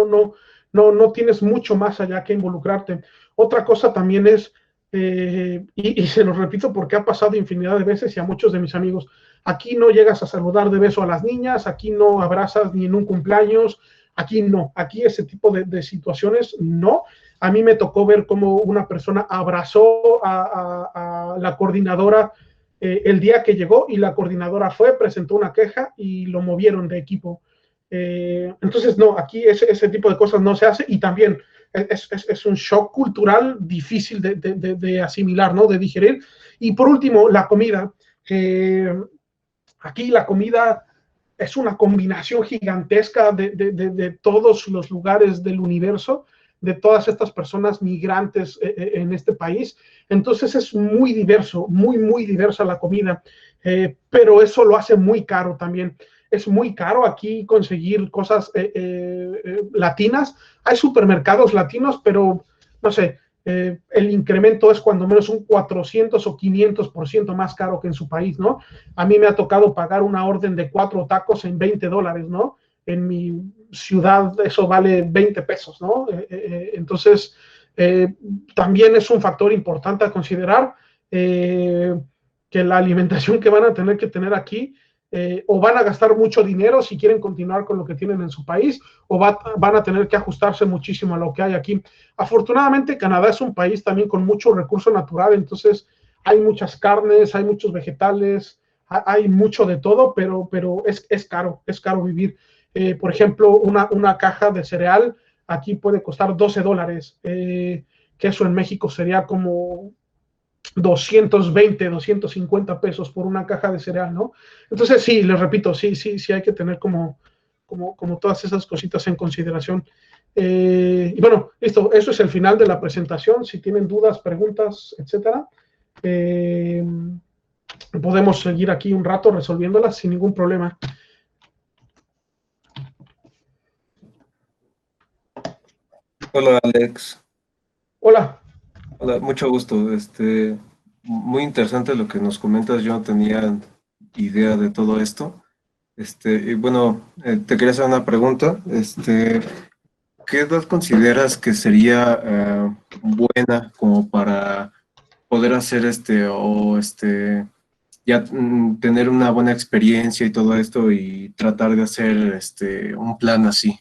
No tienes mucho más allá que involucrarte. Otra cosa también es, y se los repito porque ha pasado infinidad de veces y a muchos de mis amigos, aquí no llegas a saludar de beso a las niñas, aquí no abrazas ni en un cumpleaños, aquí no, aquí ese tipo de situaciones no. A mí me tocó ver cómo una persona abrazó a la coordinadora el día que llegó, y la coordinadora presentó una queja y lo movieron de equipo. Entonces, no, aquí ese tipo de cosas no se hace, y también es un shock cultural difícil de asimilar, ¿no? De digerir. Y por último, la comida. Aquí la comida es una combinación gigantesca de todos los lugares del universo, de todas estas personas migrantes en este país. Entonces es muy diverso, muy diversa la comida, pero eso lo hace muy caro también. Es muy caro aquí conseguir cosas latinas. Hay supermercados latinos, pero no sé, el incremento es cuando menos un 400 o 500% más caro que en su país, ¿no? A mí me ha tocado pagar una orden de 4 tacos en $20, ¿no? En mi ciudad eso vale 20 pesos, ¿no? Entonces, también es un factor importante a considerar, que la alimentación que van a tener que tener aquí, o van a gastar mucho dinero si quieren continuar con lo que tienen en su país, o van a tener que ajustarse muchísimo a lo que hay aquí. Afortunadamente, Canadá es un país también con mucho recurso natural, entonces hay muchas carnes, hay muchos vegetales, hay mucho de todo, pero es caro vivir. Por ejemplo, una caja de cereal aquí puede costar $12, que eso en México sería como 220, 250 pesos por una caja de cereal, ¿no? Entonces, sí, les repito, sí hay que tener como todas esas cositas en consideración. Y bueno, listo, eso es el final de la presentación. Si tienen dudas, preguntas, etcétera, podemos seguir aquí un rato resolviéndolas sin ningún problema. Hola, Alex. Hola. Hola, mucho gusto. Muy interesante lo que nos comentas. Yo no tenía idea de todo esto. Y bueno, te quería hacer una pregunta. ¿Qué edad consideras que sería buena como para poder hacer ya tener una buena experiencia y todo esto y tratar de hacer un plan así?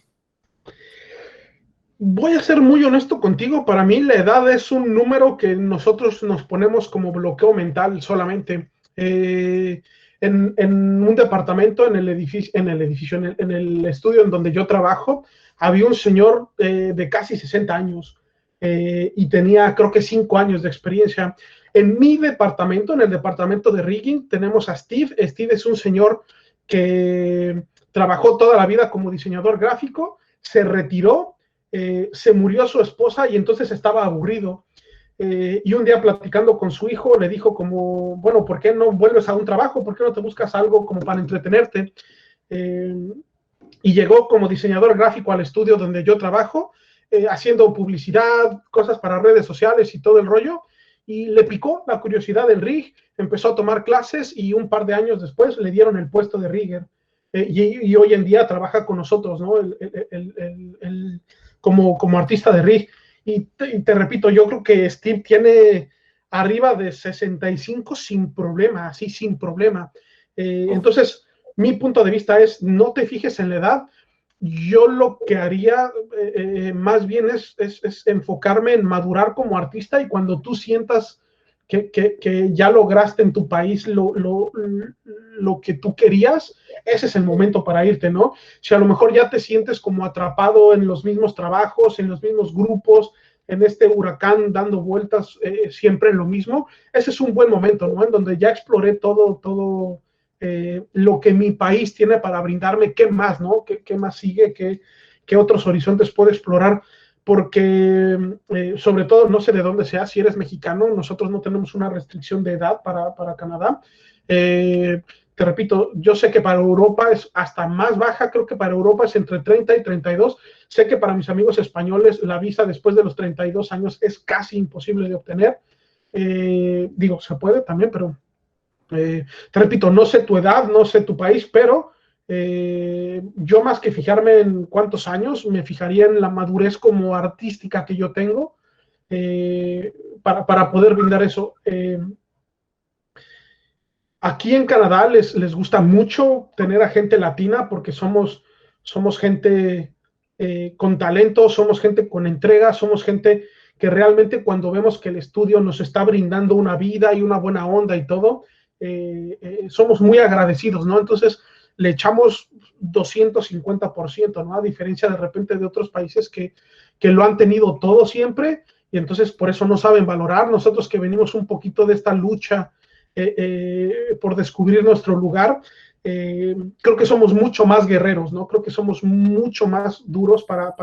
Voy a ser muy honesto contigo, para mí la edad es un número que nosotros nos ponemos como bloqueo mental solamente. En un departamento, en el estudio en donde yo trabajo, había un señor de casi 60 años y tenía creo que 5 años de experiencia. En mi departamento, en el departamento de rigging, tenemos a Steve. Steve es un señor que trabajó toda la vida como diseñador gráfico, se retiró, se murió su esposa y entonces estaba aburrido. Y un día platicando con su hijo le dijo como, bueno, ¿por qué no vuelves a un trabajo? ¿Por qué no te buscas algo como para entretenerte? Y llegó como diseñador gráfico al estudio donde yo trabajo, haciendo publicidad, cosas para redes sociales y todo el rollo, y le picó la curiosidad del rig, empezó a tomar clases y un par de años después le dieron el puesto de rigger. Y hoy en día trabaja con nosotros, ¿no? Como artista de rig. Y te repito, yo creo que Steve tiene arriba de 65 sin problema, así sin problema. Entonces, mi punto de vista es, no te fijes en la edad. Yo lo que haría más bien es enfocarme en madurar como artista, y cuando tú sientas que ya lograste en tu país lo que tú querías, ese es el momento para irte, ¿no? Si a lo mejor ya te sientes como atrapado en los mismos trabajos, en los mismos grupos, en este huracán dando vueltas siempre en lo mismo, ese es un buen momento, ¿no? En donde ya exploré todo lo que mi país tiene para brindarme, ¿qué más, no? ¿Qué más sigue? ¿Qué otros horizontes puedo explorar? Porque sobre todo, no sé de dónde sea, si eres mexicano, nosotros no tenemos una restricción de edad para Canadá. Te repito, yo sé que para Europa es hasta más baja, creo que para Europa es entre 30 y 32. Sé que para mis amigos españoles la visa después de los 32 años es casi imposible de obtener. Digo, se puede también, pero te repito, no sé tu edad, no sé tu país, pero yo más que fijarme en cuántos años, me fijaría en la madurez como artística que yo tengo para poder brindar eso. Aquí en Canadá les gusta mucho tener a gente latina porque somos gente con talento, somos gente con entrega, somos gente que realmente cuando vemos que el estudio nos está brindando una vida y una buena onda y todo, somos muy agradecidos, ¿no? Entonces le echamos 250%, ¿no? A diferencia de repente de otros países que lo han tenido todo siempre y entonces por eso no saben valorar. Nosotros que venimos un poquito de esta lucha por descubrir nuestro lugar, creo que somos mucho más guerreros, ¿no? Creo que somos mucho más duros para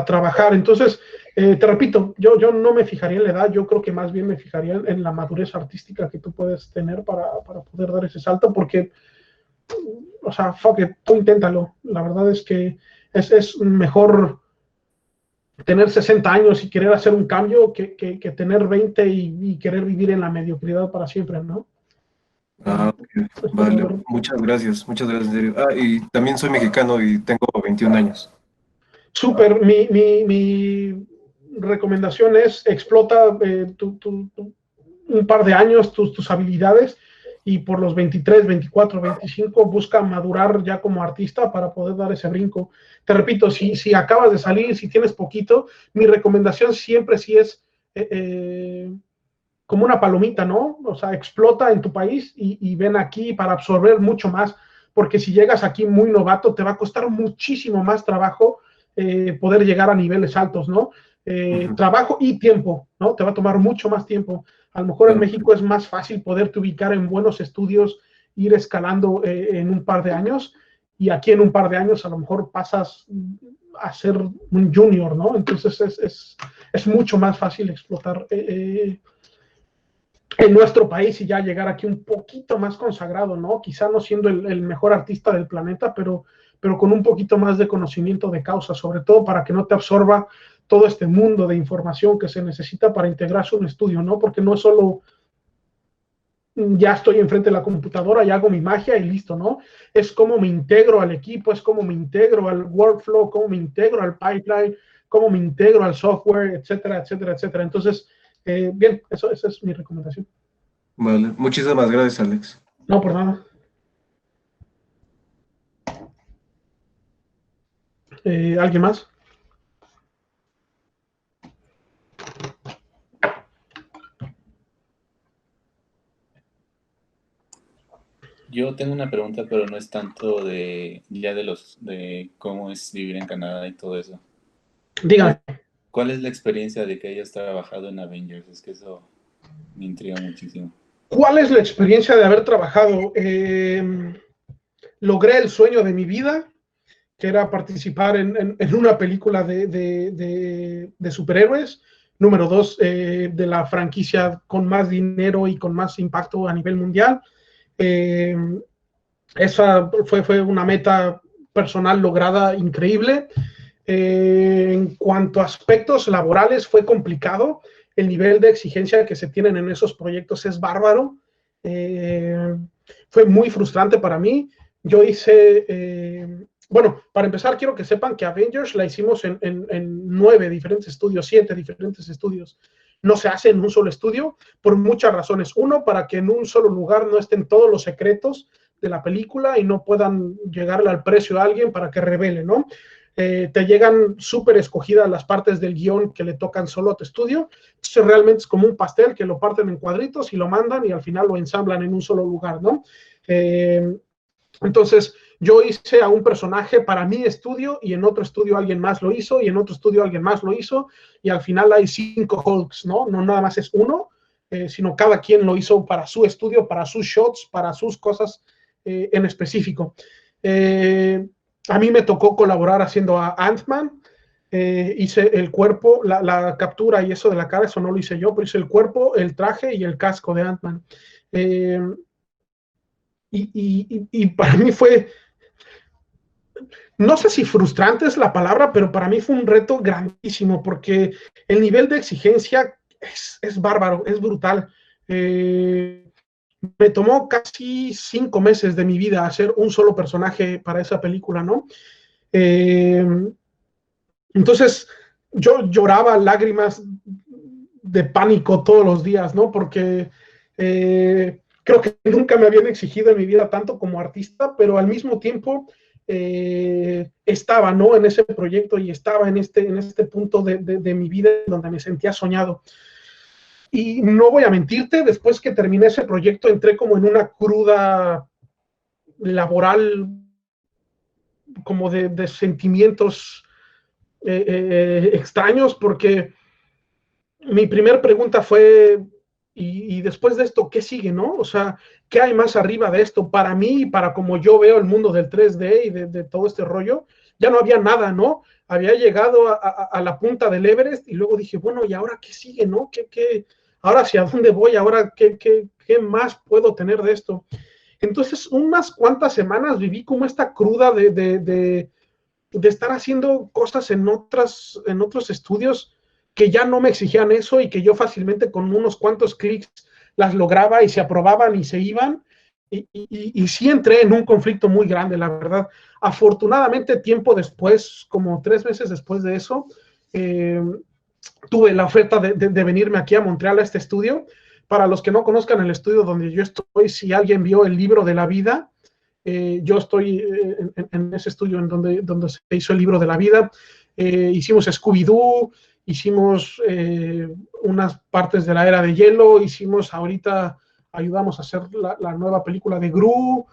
trabajar. Entonces, te repito, yo no me fijaría en la edad, yo creo que más bien me fijaría en la madurez artística que tú puedes tener para poder dar ese salto, porque, o sea, fuck it, tú inténtalo. La verdad es que es mejor tener 60 años y querer hacer un cambio que tener 20 y querer vivir en la mediocridad para siempre, ¿no? Okay. Vale, muchas gracias, en serio. Y también soy mexicano y tengo 21 años. Súper, mi recomendación es explota un par de años tus habilidades y por los 23, 24, 25 busca madurar ya como artista para poder dar ese brinco. Te repito, si acabas de salir, si tienes poquito, mi recomendación siempre sí es como una palomita, ¿no? O sea, explota en tu país y ven aquí para absorber mucho más, porque si llegas aquí muy novato, te va a costar muchísimo más trabajo poder llegar a niveles altos, ¿no? Trabajo y tiempo, ¿no? Te va a tomar mucho más tiempo. A lo mejor en México es más fácil poderte ubicar en buenos estudios, ir escalando en un par de años, y aquí en un par de años a lo mejor pasas a ser un junior, ¿no? Entonces es mucho más fácil explotar en nuestro país y ya llegar aquí un poquito más consagrado, ¿no? Quizá no siendo el mejor artista del planeta, pero con un poquito más de conocimiento de causa, sobre todo para que no te absorba todo este mundo de información que se necesita para integrarse un estudio, ¿no? Porque no es solo ya estoy enfrente de la computadora y hago mi magia y listo, ¿no? Es cómo me integro al equipo, es cómo me integro al workflow, cómo me integro al pipeline, cómo me integro al software, etcétera, etcétera, etcétera. Entonces, bien, esa es mi recomendación. Vale, muchísimas gracias, Alex. No, por nada. ¿Alguien más? Yo tengo una pregunta, pero no es tanto de cómo es vivir en Canadá y todo eso. Dígame. ¿Cuál es la experiencia de que hayas trabajado en Avengers? Es que eso me intriga muchísimo. ¿Cuál es la experiencia de haber trabajado? Logré el sueño de mi vida, que era participar en una película de superhéroes. Número 2, de la franquicia con más dinero y con más impacto a nivel mundial. Esa fue una meta personal lograda increíble. En cuanto a aspectos laborales, fue complicado. El nivel de exigencia que se tienen en esos proyectos es bárbaro. Fue muy frustrante para mí. Yo hice, bueno, para empezar, quiero que sepan que Avengers la hicimos en 9 diferentes estudios, 7 diferentes estudios. No se hace en un solo estudio por muchas razones. Uno, para que en un solo lugar no estén todos los secretos de la película y no puedan llegarle al precio a alguien para que revele, ¿no? Te llegan súper escogidas las partes del guión que le tocan solo a tu estudio. Entonces realmente es como un pastel que lo parten en cuadritos y lo mandan y al final lo ensamblan en un solo lugar, ¿no? Entonces yo hice a un personaje para mi estudio y en otro estudio alguien más lo hizo y en otro estudio alguien más lo hizo y al final hay 5 Hulks, ¿no? No nada más es uno, sino cada quien lo hizo para su estudio, para sus shots, para sus cosas en específico. A mí me tocó colaborar haciendo a Ant-Man. Hice el cuerpo, la captura y eso de la cara, eso no lo hice yo, pero hice el cuerpo, el traje y el casco de Ant-Man. Y para mí fue, no sé si frustrante es la palabra, pero para mí fue un reto grandísimo porque el nivel de exigencia es bárbaro, es brutal. Me tomó casi 5 meses de mi vida hacer un solo personaje para esa película, ¿no? Entonces yo lloraba lágrimas de pánico todos los días, ¿no? Porque creo que nunca me habían exigido en mi vida tanto como artista, pero al mismo tiempo estaba, ¿no? En ese proyecto y estaba en este punto de mi vida donde me sentía soñado. Y no voy a mentirte, después que terminé ese proyecto entré como en una cruda laboral, como de sentimientos extraños, porque mi primer pregunta fue, y después de esto, ¿qué sigue, no? O sea, ¿qué hay más arriba de esto? Para mí, para como yo veo el mundo del 3D y de todo este rollo, ya no había nada, ¿no? Había llegado a la punta del Everest y luego dije, bueno, ¿y ahora qué sigue, no? Ahora hacia dónde voy, ahora qué más puedo tener de esto. Entonces, unas cuantas semanas viví como esta cruda de estar haciendo cosas en otros estudios que ya no me exigían eso y que yo fácilmente con unos cuantos clics las lograba y se aprobaban y se iban. Y sí entré en un conflicto muy grande, la verdad. Afortunadamente, tiempo después, como 3 meses después de eso, tuve la oferta de venirme aquí a Montreal a este estudio. Para los que no conozcan el estudio donde yo estoy, si alguien vio el libro de la vida, yo estoy en ese estudio en donde se hizo el libro de la vida. Hicimos Scooby-Doo, hicimos unas partes de la Era de Hielo, ahorita ayudamos a hacer la nueva película de Gru,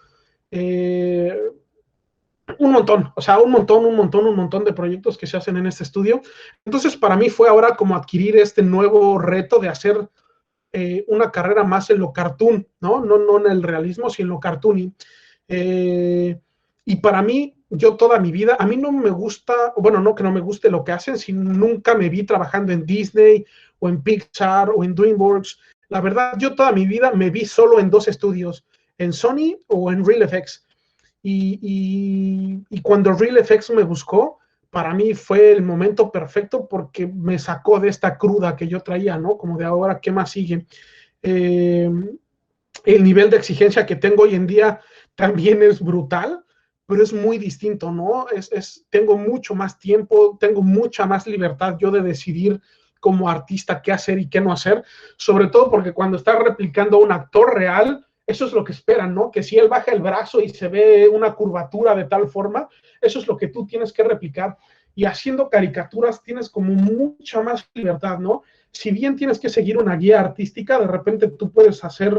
un montón de proyectos que se hacen en este estudio. Entonces para mí fue ahora como adquirir este nuevo reto de hacer una carrera más en lo cartoon, ¿no? No en el realismo, sino en lo cartoony. Y para mí, yo toda mi vida, a mí no me gusta, bueno, no que no me guste lo que hacen, sino nunca me vi trabajando en Disney o en Pixar o en DreamWorks. La verdad, yo toda mi vida me vi solo en 2 estudios, en Sony o en RealFX. Y cuando RealFX me buscó, para mí fue el momento perfecto porque me sacó de esta cruda que yo traía, ¿no? Como de ahora, ¿qué más sigue? El nivel de exigencia que tengo hoy en día también es brutal, pero es muy distinto, ¿no? Tengo mucho más tiempo, tengo mucha más libertad yo de decidir como artista qué hacer y qué no hacer, sobre todo porque cuando estás replicando a un actor real, eso es lo que esperan, ¿no? Que si él baja el brazo y se ve una curvatura de tal forma, eso es lo que tú tienes que replicar. Y haciendo caricaturas tienes como mucha más libertad, ¿no? Si bien tienes que seguir una guía artística, de repente tú puedes hacer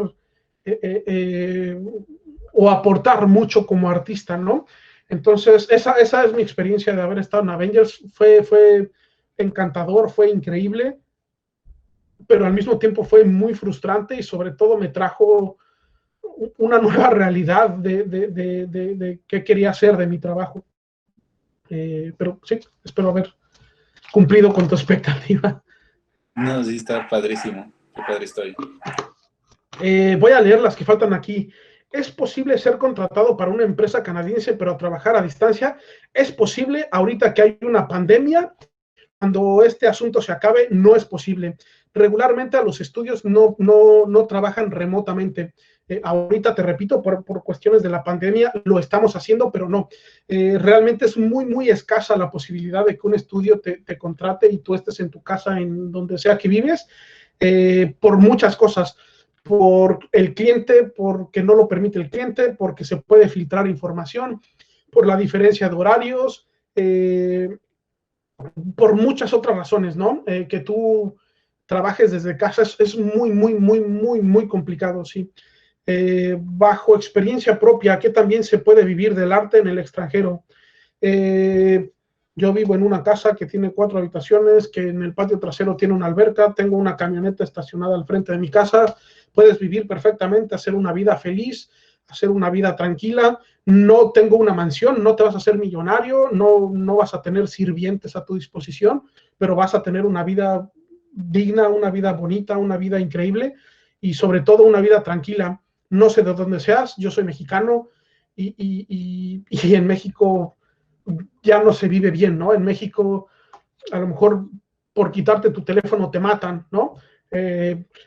o aportar mucho como artista, ¿no? Entonces, esa es mi experiencia de haber estado en Avengers. Fue encantador, fue increíble, pero al mismo tiempo fue muy frustrante y sobre todo me trajo una nueva realidad de qué quería hacer de mi trabajo. Pero sí, espero haber cumplido con tu expectativa. No, sí, está padrísimo. Qué padre historia. Voy a leer las que faltan aquí. ¿Es posible ser contratado para una empresa canadiense pero trabajar a distancia? Es posible, ahorita que hay una pandemia, cuando este asunto se acabe, no es posible. Regularmente a los estudios no trabajan remotamente. Ahorita, te repito, por cuestiones de la pandemia, lo estamos haciendo, pero no. Realmente es muy, muy escasa la posibilidad de que un estudio te contrate y tú estés en tu casa, en donde sea que vives, por muchas cosas. Por el cliente, porque no lo permite el cliente, porque se puede filtrar información, por la diferencia de horarios, por muchas otras razones, ¿no? Que tú trabajes desde casa es muy, muy, muy, muy, muy complicado, sí. Bajo experiencia propia, que también se puede vivir del arte en el extranjero. Yo vivo en una casa que tiene 4 habitaciones, que en el patio trasero tiene una alberca, tengo una camioneta estacionada al frente de mi casa. Puedes vivir perfectamente, hacer una vida feliz, hacer una vida tranquila. No tengo una mansión, no te vas a hacer millonario, no vas a tener sirvientes a tu disposición, pero vas a tener una vida digna, una vida bonita, una vida increíble y sobre todo una vida tranquila. No sé de dónde seas, yo soy mexicano y en México ya no se vive bien, ¿no? En México a lo mejor por quitarte tu teléfono te matan, ¿no?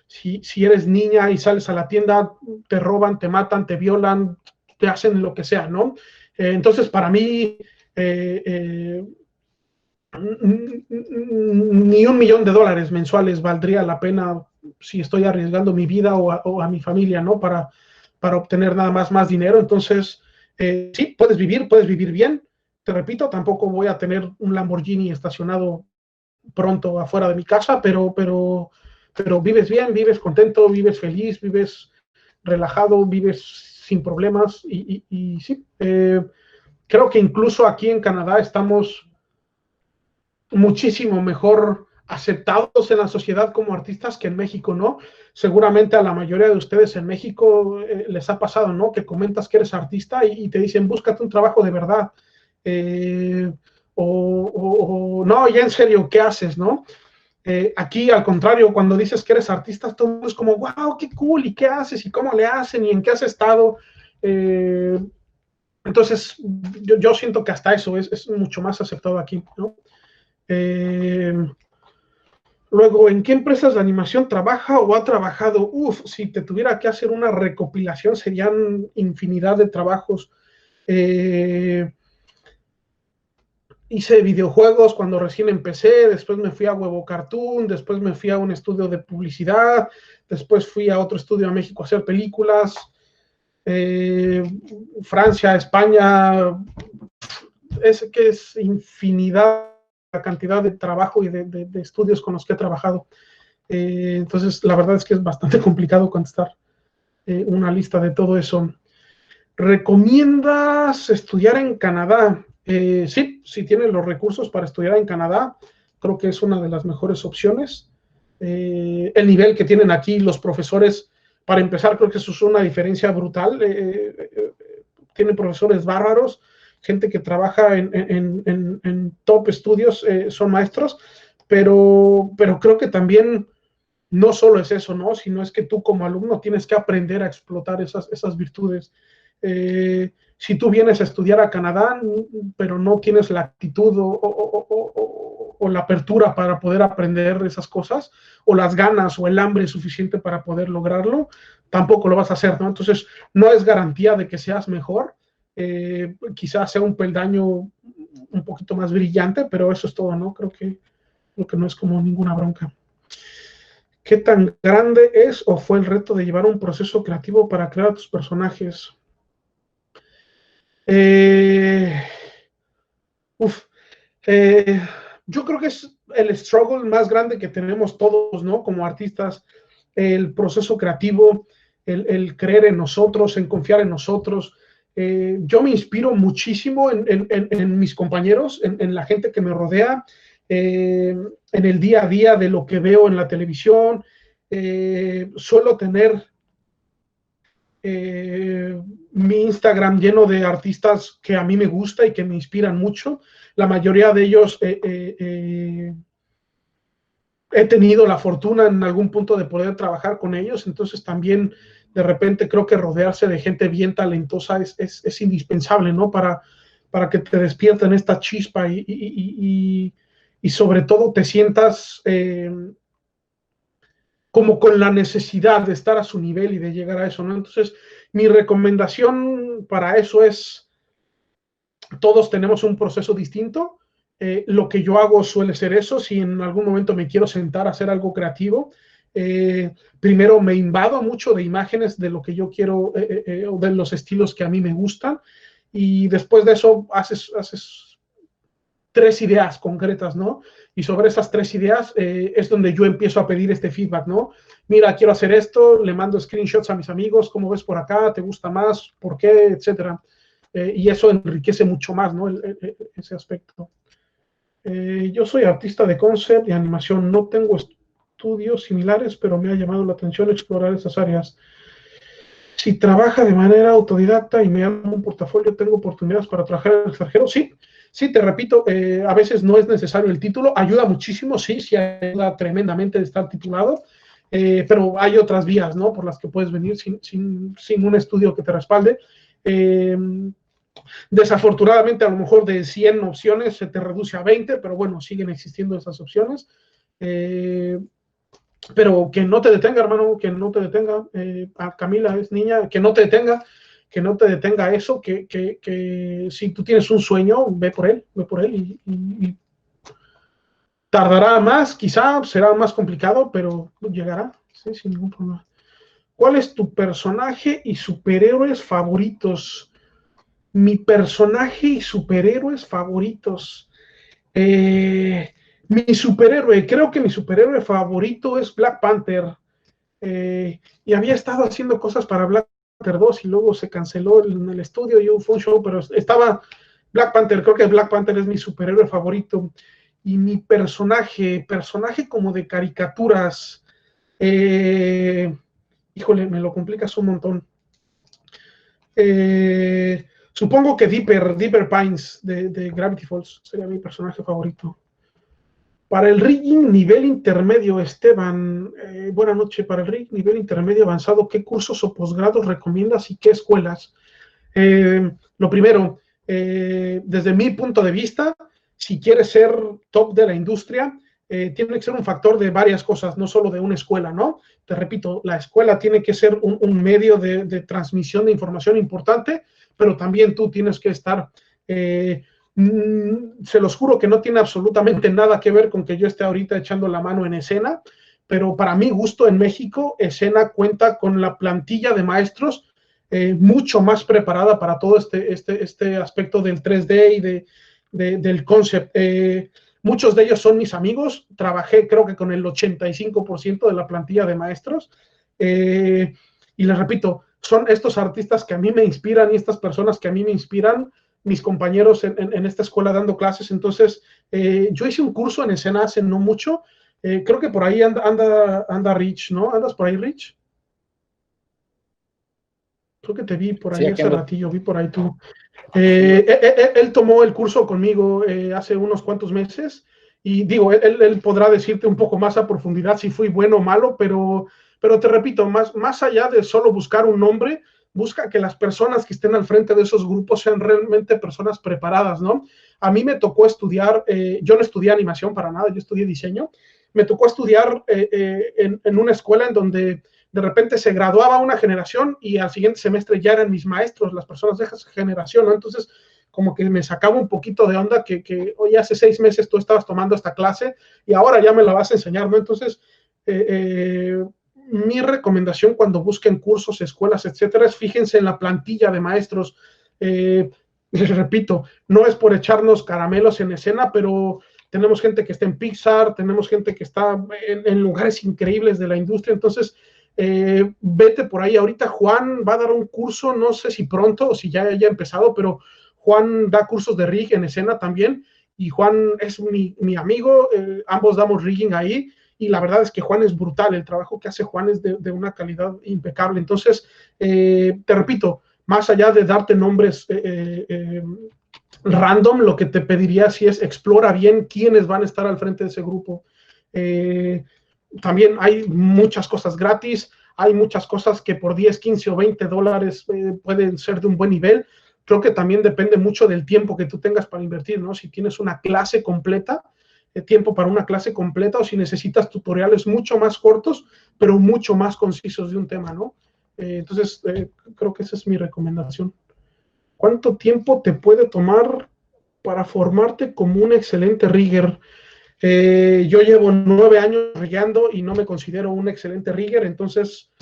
Si eres niña y sales a la tienda, te roban, te matan, te violan, te hacen lo que sea, ¿no? Entonces, para mí, ni $1,000,000 mensuales valdría la pena si estoy arriesgando mi vida o a mi familia, ¿no? Para obtener nada más dinero. Entonces, sí, puedes vivir bien. Te repito, tampoco voy a tener un Lamborghini estacionado pronto afuera de mi casa, pero vives bien, vives contento, vives feliz, vives relajado, vives sin problemas y sí, creo que incluso aquí en Canadá estamos muchísimo mejor aceptados en la sociedad como artistas que en México, ¿no? Seguramente a la mayoría de ustedes en México les ha pasado, ¿no? Que comentas que eres artista y te dicen, búscate un trabajo de verdad. No, ya en serio, ¿qué haces, no? Aquí, al contrario, cuando dices que eres artista, todo el mundo es como, wow, qué cool, ¿y qué haces? ¿Y cómo le hacen? ¿Y en qué has estado? Entonces, yo siento que hasta eso es mucho más aceptado aquí, ¿no? Luego, ¿en qué empresas de animación trabaja o ha trabajado? Si te tuviera que hacer una recopilación, serían infinidad de trabajos. Hice videojuegos cuando recién empecé, después me fui a Huevo Cartoon, después me fui a un estudio de publicidad, después fui a otro estudio a México a hacer películas, Francia, España, es infinidad la cantidad de trabajo y de estudios con los que he trabajado. Entonces, la verdad es que es bastante complicado contestar una lista de todo eso. ¿Recomiendas estudiar en Canadá? Sí, si tienes los recursos para estudiar en Canadá, creo que es una de las mejores opciones. El nivel que tienen aquí los profesores, para empezar, creo que eso es una diferencia brutal. Tienen profesores bárbaros, gente que trabaja en top estudios, son maestros, pero creo que también no solo es eso, ¿no? Sino es que tú como alumno tienes que aprender a explotar esas virtudes. Si tú vienes a estudiar a Canadá, pero no tienes la actitud o la apertura para poder aprender esas cosas, o las ganas o el hambre suficiente para poder lograrlo, tampoco lo vas a hacer, ¿no? Entonces, no es garantía de que seas mejor. quizás sea un peldaño un poquito más brillante, pero eso es todo, ¿no? Creo que no es como ninguna bronca. ¿Qué tan grande es o fue el reto de llevar un proceso creativo para crear tus personajes? Yo creo que es el struggle más grande que tenemos todos, ¿no? Como artistas, el proceso creativo, el creer en nosotros, en confiar en nosotros. Yo me inspiro muchísimo en mis compañeros, en la gente que me rodea, en el día a día de lo que veo en la televisión. Suelo tener mi Instagram lleno de artistas que a mí me gusta y que me inspiran mucho. La mayoría de ellos he tenido la fortuna en algún punto de poder trabajar con ellos, entonces también de repente creo que rodearse de gente bien talentosa es indispensable, ¿no? Para que te despierten esta chispa y sobre todo te sientas como con la necesidad de estar a su nivel y de llegar a eso, ¿no? Entonces, mi recomendación para eso es, todos tenemos un proceso distinto. Lo que yo hago suele ser eso. Si en algún momento me quiero sentar a hacer algo creativo, primero me invado mucho de imágenes de lo que yo quiero o de los estilos que a mí me gustan, y después de eso haces 3 ideas concretas, ¿no? Y sobre esas 3 ideas es donde yo empiezo a pedir este feedback, ¿no? Mira, quiero hacer esto, le mando screenshots a mis amigos, ¿cómo ves por acá? ¿Te gusta más? ¿Por qué? Etcétera. Y eso enriquece mucho más, ¿no? Ese aspecto. Yo soy artista de concept y animación, no tengo estudios similares, pero me ha llamado la atención explorar esas áreas. Si trabaja de manera autodidacta y me armo un portafolio, ¿tengo oportunidades para trabajar en el extranjero? Sí, te repito, a veces no es necesario el título, ayuda muchísimo, sí ayuda tremendamente de estar titulado, pero hay otras vías, ¿no? Por las que puedes venir sin un estudio que te respalde. Desafortunadamente, a lo mejor de 100 opciones se te reduce a 20, pero bueno, siguen existiendo esas opciones. Pero que no te detenga, hermano, que no te detenga. Camila es niña, que no te detenga eso, que si tú tienes un sueño, ve por él y tardará más, quizá será más complicado, pero llegará, ¿sí? Sin ningún problema. ¿Cuál es tu personaje y superhéroes favoritos? Mi personaje y superhéroes favoritos. Mi superhéroe, creo que mi superhéroe favorito es Black Panther. Y había estado haciendo cosas para Black Panther 2 y luego se canceló en el estudio y fue un show, pero estaba Black Panther. Creo que Black Panther es mi superhéroe favorito. Y mi personaje como de caricaturas, híjole, me lo complicas un montón. Supongo que Dipper Pines de Gravity Falls sería mi personaje favorito. Para el rigging nivel intermedio, Esteban, buena noche. Para el rigging nivel intermedio avanzado, ¿qué cursos o posgrados recomiendas y qué escuelas? Lo primero, desde mi punto de vista, si quieres ser top de la industria, tiene que ser un factor de varias cosas, no solo de una escuela, ¿no? Te repito, la escuela tiene que ser un medio de transmisión de información importante, pero también tú tienes que estar... se los juro que no tiene absolutamente nada que ver con que yo esté ahorita echando la mano en Escena, pero para mi gusto en México, Escena cuenta con la plantilla de maestros mucho más preparada para todo este aspecto del 3D y del concept. Muchos de ellos son mis amigos, trabajé creo que con el 85% de la plantilla de maestros, y les repito, son estos artistas que a mí me inspiran y estas personas que a mí me inspiran, mis compañeros en esta escuela dando clases. Entonces, yo hice un curso en Escena hace no mucho, creo que por ahí anda Rich, ¿no? ¿Andas por ahí, Rich? Creo que te vi por ahí hace ratillo, vi por ahí tú. Él tomó el curso conmigo hace unos cuantos meses, y digo, él podrá decirte un poco más a profundidad si fui bueno o malo, pero te repito, más allá de solo buscar un nombre, busca que las personas que estén al frente de esos grupos sean realmente personas preparadas, ¿no? A mí me tocó estudiar, yo no estudié animación para nada, yo estudié diseño. Me tocó estudiar en una escuela en donde de repente se graduaba una generación y al siguiente semestre ya eran mis maestros, las personas de esa generación, ¿no? Entonces, como que me sacaba un poquito de onda que hoy hace 6 meses tú estabas tomando esta clase y ahora ya me la vas a enseñar, ¿no? Entonces, mi recomendación cuando busquen cursos, escuelas, etcétera, es fíjense en la plantilla de maestros. Les repito, no es por echarnos caramelos en escena, pero tenemos gente que está en Pixar, tenemos gente que está en lugares increíbles de la industria, entonces vete por ahí. Ahorita Juan va a dar un curso, no sé si pronto o si ya haya empezado, pero Juan da cursos de rig en escena también, y Juan es mi amigo, ambos damos rigging ahí, y la verdad es que Juan es brutal, el trabajo que hace Juan es de una calidad impecable. Entonces, te repito, más allá de darte nombres random, lo que te pediría sí es explora bien quiénes van a estar al frente de ese grupo. También hay muchas cosas gratis, hay muchas cosas que por 10, 15 o 20 dólares pueden ser de un buen nivel. Creo que también depende mucho del tiempo que tú tengas para invertir, ¿no? Si tienes una clase completa, tiempo para una clase completa, o si necesitas tutoriales mucho más cortos, pero mucho más concisos de un tema, ¿no? Entonces, creo que esa es mi recomendación. ¿Cuánto tiempo te puede tomar para formarte como un excelente rigger? Yo llevo 9 años riggando y no me considero un excelente rigger, entonces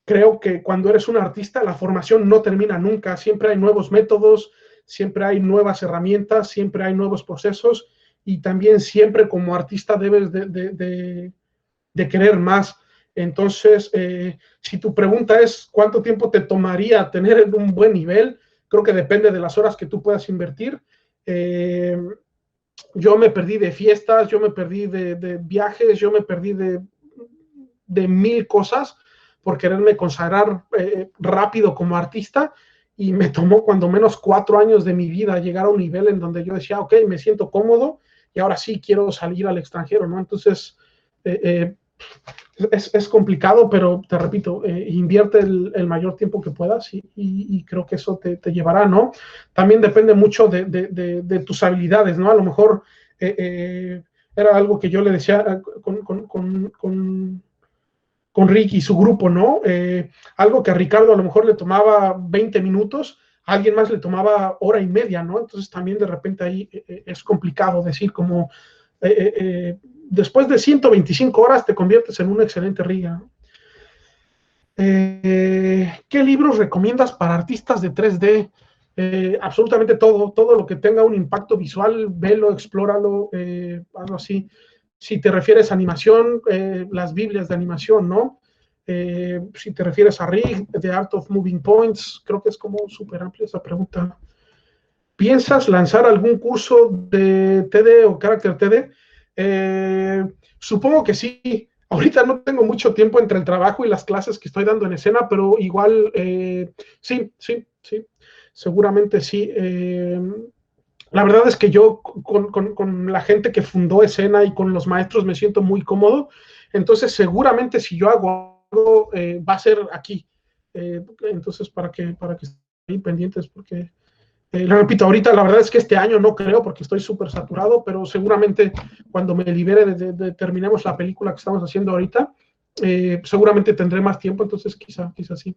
creo que cuando eres un artista la formación no termina nunca, siempre hay nuevos métodos, siempre hay nuevas herramientas, siempre hay nuevos procesos, y también siempre como artista debes de querer más. Entonces, si tu pregunta es ¿cuánto tiempo te tomaría tener un buen nivel? Creo que depende de las horas que tú puedas invertir. Yo me perdí de fiestas, yo me perdí de viajes, yo me perdí de 1000 cosas por quererme consagrar rápido como artista, y me tomó cuando menos 4 años de mi vida llegar a un nivel en donde yo decía, ok, me siento cómodo y ahora sí quiero salir al extranjero, ¿no? Entonces, es complicado, pero te repito, invierte el mayor tiempo que puedas y creo que eso te llevará, ¿no? También depende mucho de tus habilidades, ¿no? A lo mejor era algo que yo le decía con Rick y su grupo, ¿no? Algo que a Ricardo a lo mejor le tomaba 20 minutos, a alguien más le tomaba hora y media, ¿no? Entonces también de repente ahí es complicado decir como después de 125 horas te conviertes en un excelente rigger, ¿no? ¿Qué libros recomiendas para artistas de 3D? Absolutamente todo lo que tenga un impacto visual, velo, explóralo, algo así. Si te refieres a animación, las Biblias de animación, ¿no? Si te refieres a Rig, The Art of Moving Points, creo que es como súper amplia esa pregunta. ¿Piensas lanzar algún curso de TD o Character TD? Supongo que sí. Ahorita no tengo mucho tiempo entre el trabajo y las clases que estoy dando en escena, pero igual sí, seguramente sí. La verdad es que yo con la gente que fundó escena y con los maestros me siento muy cómodo, entonces seguramente si yo hago algo va a ser aquí. Entonces para que estén pendientes, porque lo repito, ahorita la verdad es que este año no creo porque estoy súper saturado, pero seguramente cuando me libere terminemos la película que estamos haciendo ahorita, seguramente tendré más tiempo, entonces quizá sí.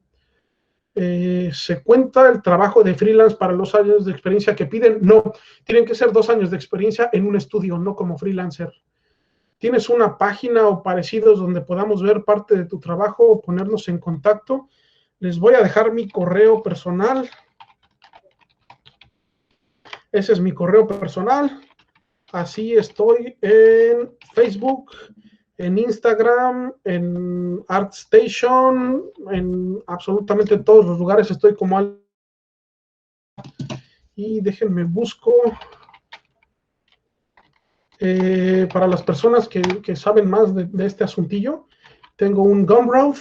¿Se cuenta el trabajo de freelance para los años de experiencia que piden? No, tienen que ser 2 años de experiencia en un estudio, no como freelancer. ¿Tienes una página o parecidos donde podamos ver parte de tu trabajo o ponernos en contacto? Les voy a dejar mi correo personal. Ese es mi correo personal. Así estoy en Facebook, en Instagram, en ArtStation, en absolutamente todos los lugares estoy como... Y déjenme busco. Para las personas que saben más de este asuntillo, tengo un Gumroad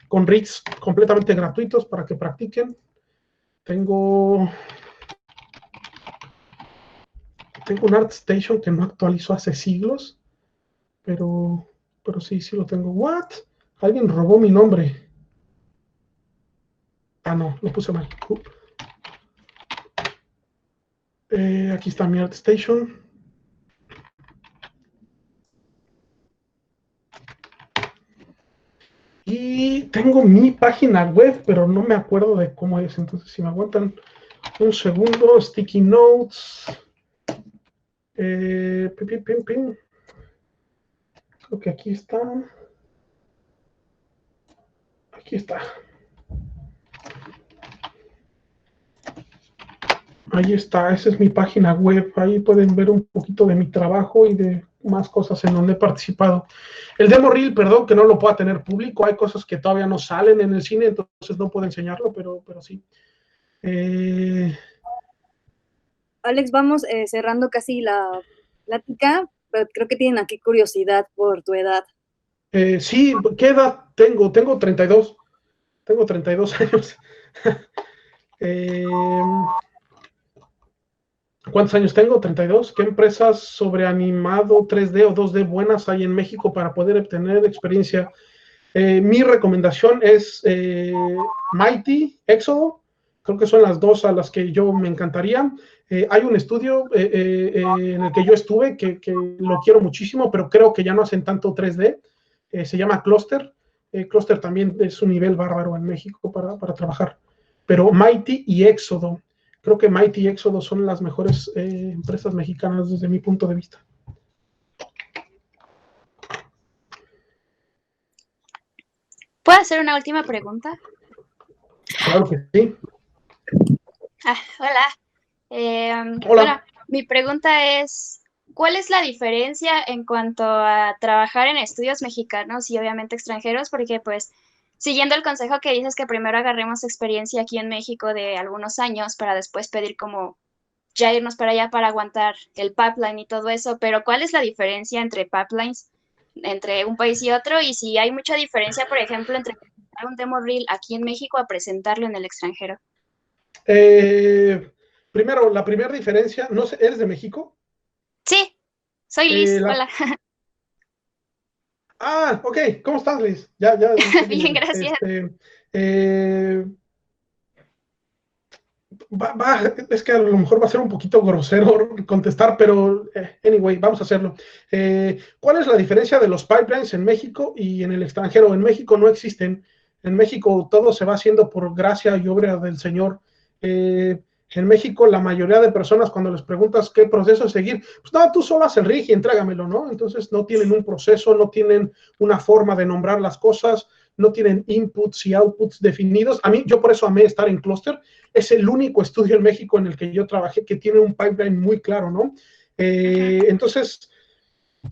con rigs completamente gratuitos para que practiquen. Tengo un ArtStation que no actualizó hace siglos, pero sí lo tengo. ¿What? Alguien robó mi nombre. Ah, no, lo puse mal. Aquí está mi ArtStation. Y tengo mi página web, pero no me acuerdo de cómo es. Entonces, si me aguantan un segundo, Sticky Notes. Creo que aquí está. Aquí está. Ahí está, esa es mi página web. Ahí pueden ver un poquito de mi trabajo y de más cosas en donde he participado. El demo reel, perdón, que no lo pueda tener público. Hay cosas que todavía no salen en el cine, entonces no puedo enseñarlo, pero sí. Alex, vamos cerrando casi la plática, pero creo que tienen aquí curiosidad por tu edad. Sí, ¿qué edad tengo? Tengo 32. Tengo 32 años. ¿Cuántos años tengo? 32. ¿Qué empresas sobre animado 3D o 2D buenas hay en México para poder obtener experiencia? Mi recomendación es Mighty, Éxodo. Creo que son las dos a las que yo me encantaría. Hay un estudio en el que yo estuve que lo quiero muchísimo, pero creo que ya no hacen tanto 3D. Se llama Cluster. Cluster también es un nivel bárbaro en México para trabajar. Pero Mighty y Éxodo. Creo que Mighty y Éxodo son las mejores empresas mexicanas desde mi punto de vista. ¿Puedo hacer una última pregunta? Claro que sí. Hola. Hola. Bueno, mi pregunta es, ¿cuál es la diferencia en cuanto a trabajar en estudios mexicanos y obviamente extranjeros? Porque pues, siguiendo el consejo que dices que primero agarremos experiencia aquí en México de algunos años para después pedir como ya irnos para allá para aguantar el pipeline y todo eso, pero ¿cuál es la diferencia entre pipelines entre un país y otro? Y si hay mucha diferencia, por ejemplo, entre presentar un demo reel aquí en México a presentarlo en el extranjero. Primero, la primera diferencia, no sé, ¿eres de México? Sí, soy Liz, hola. Ok, ¿cómo estás, Liz? Ya. Bien, gracias. Es que a lo mejor va a ser un poquito grosero contestar, pero anyway, vamos a hacerlo. ¿Cuál es la diferencia de los pipelines en México y en el extranjero? En México no existen. En México todo se va haciendo por gracia y obra del Señor. En México la mayoría de personas cuando les preguntas qué proceso seguir, pues no, tú solo haz el rig y entrégamelo, ¿no? Entonces no tienen un proceso, no tienen una forma de nombrar las cosas, no tienen inputs y outputs definidos. Yo por eso amé estar en Cluster. Es el único estudio en México en el que yo trabajé que tiene un pipeline muy claro, ¿no? Entonces,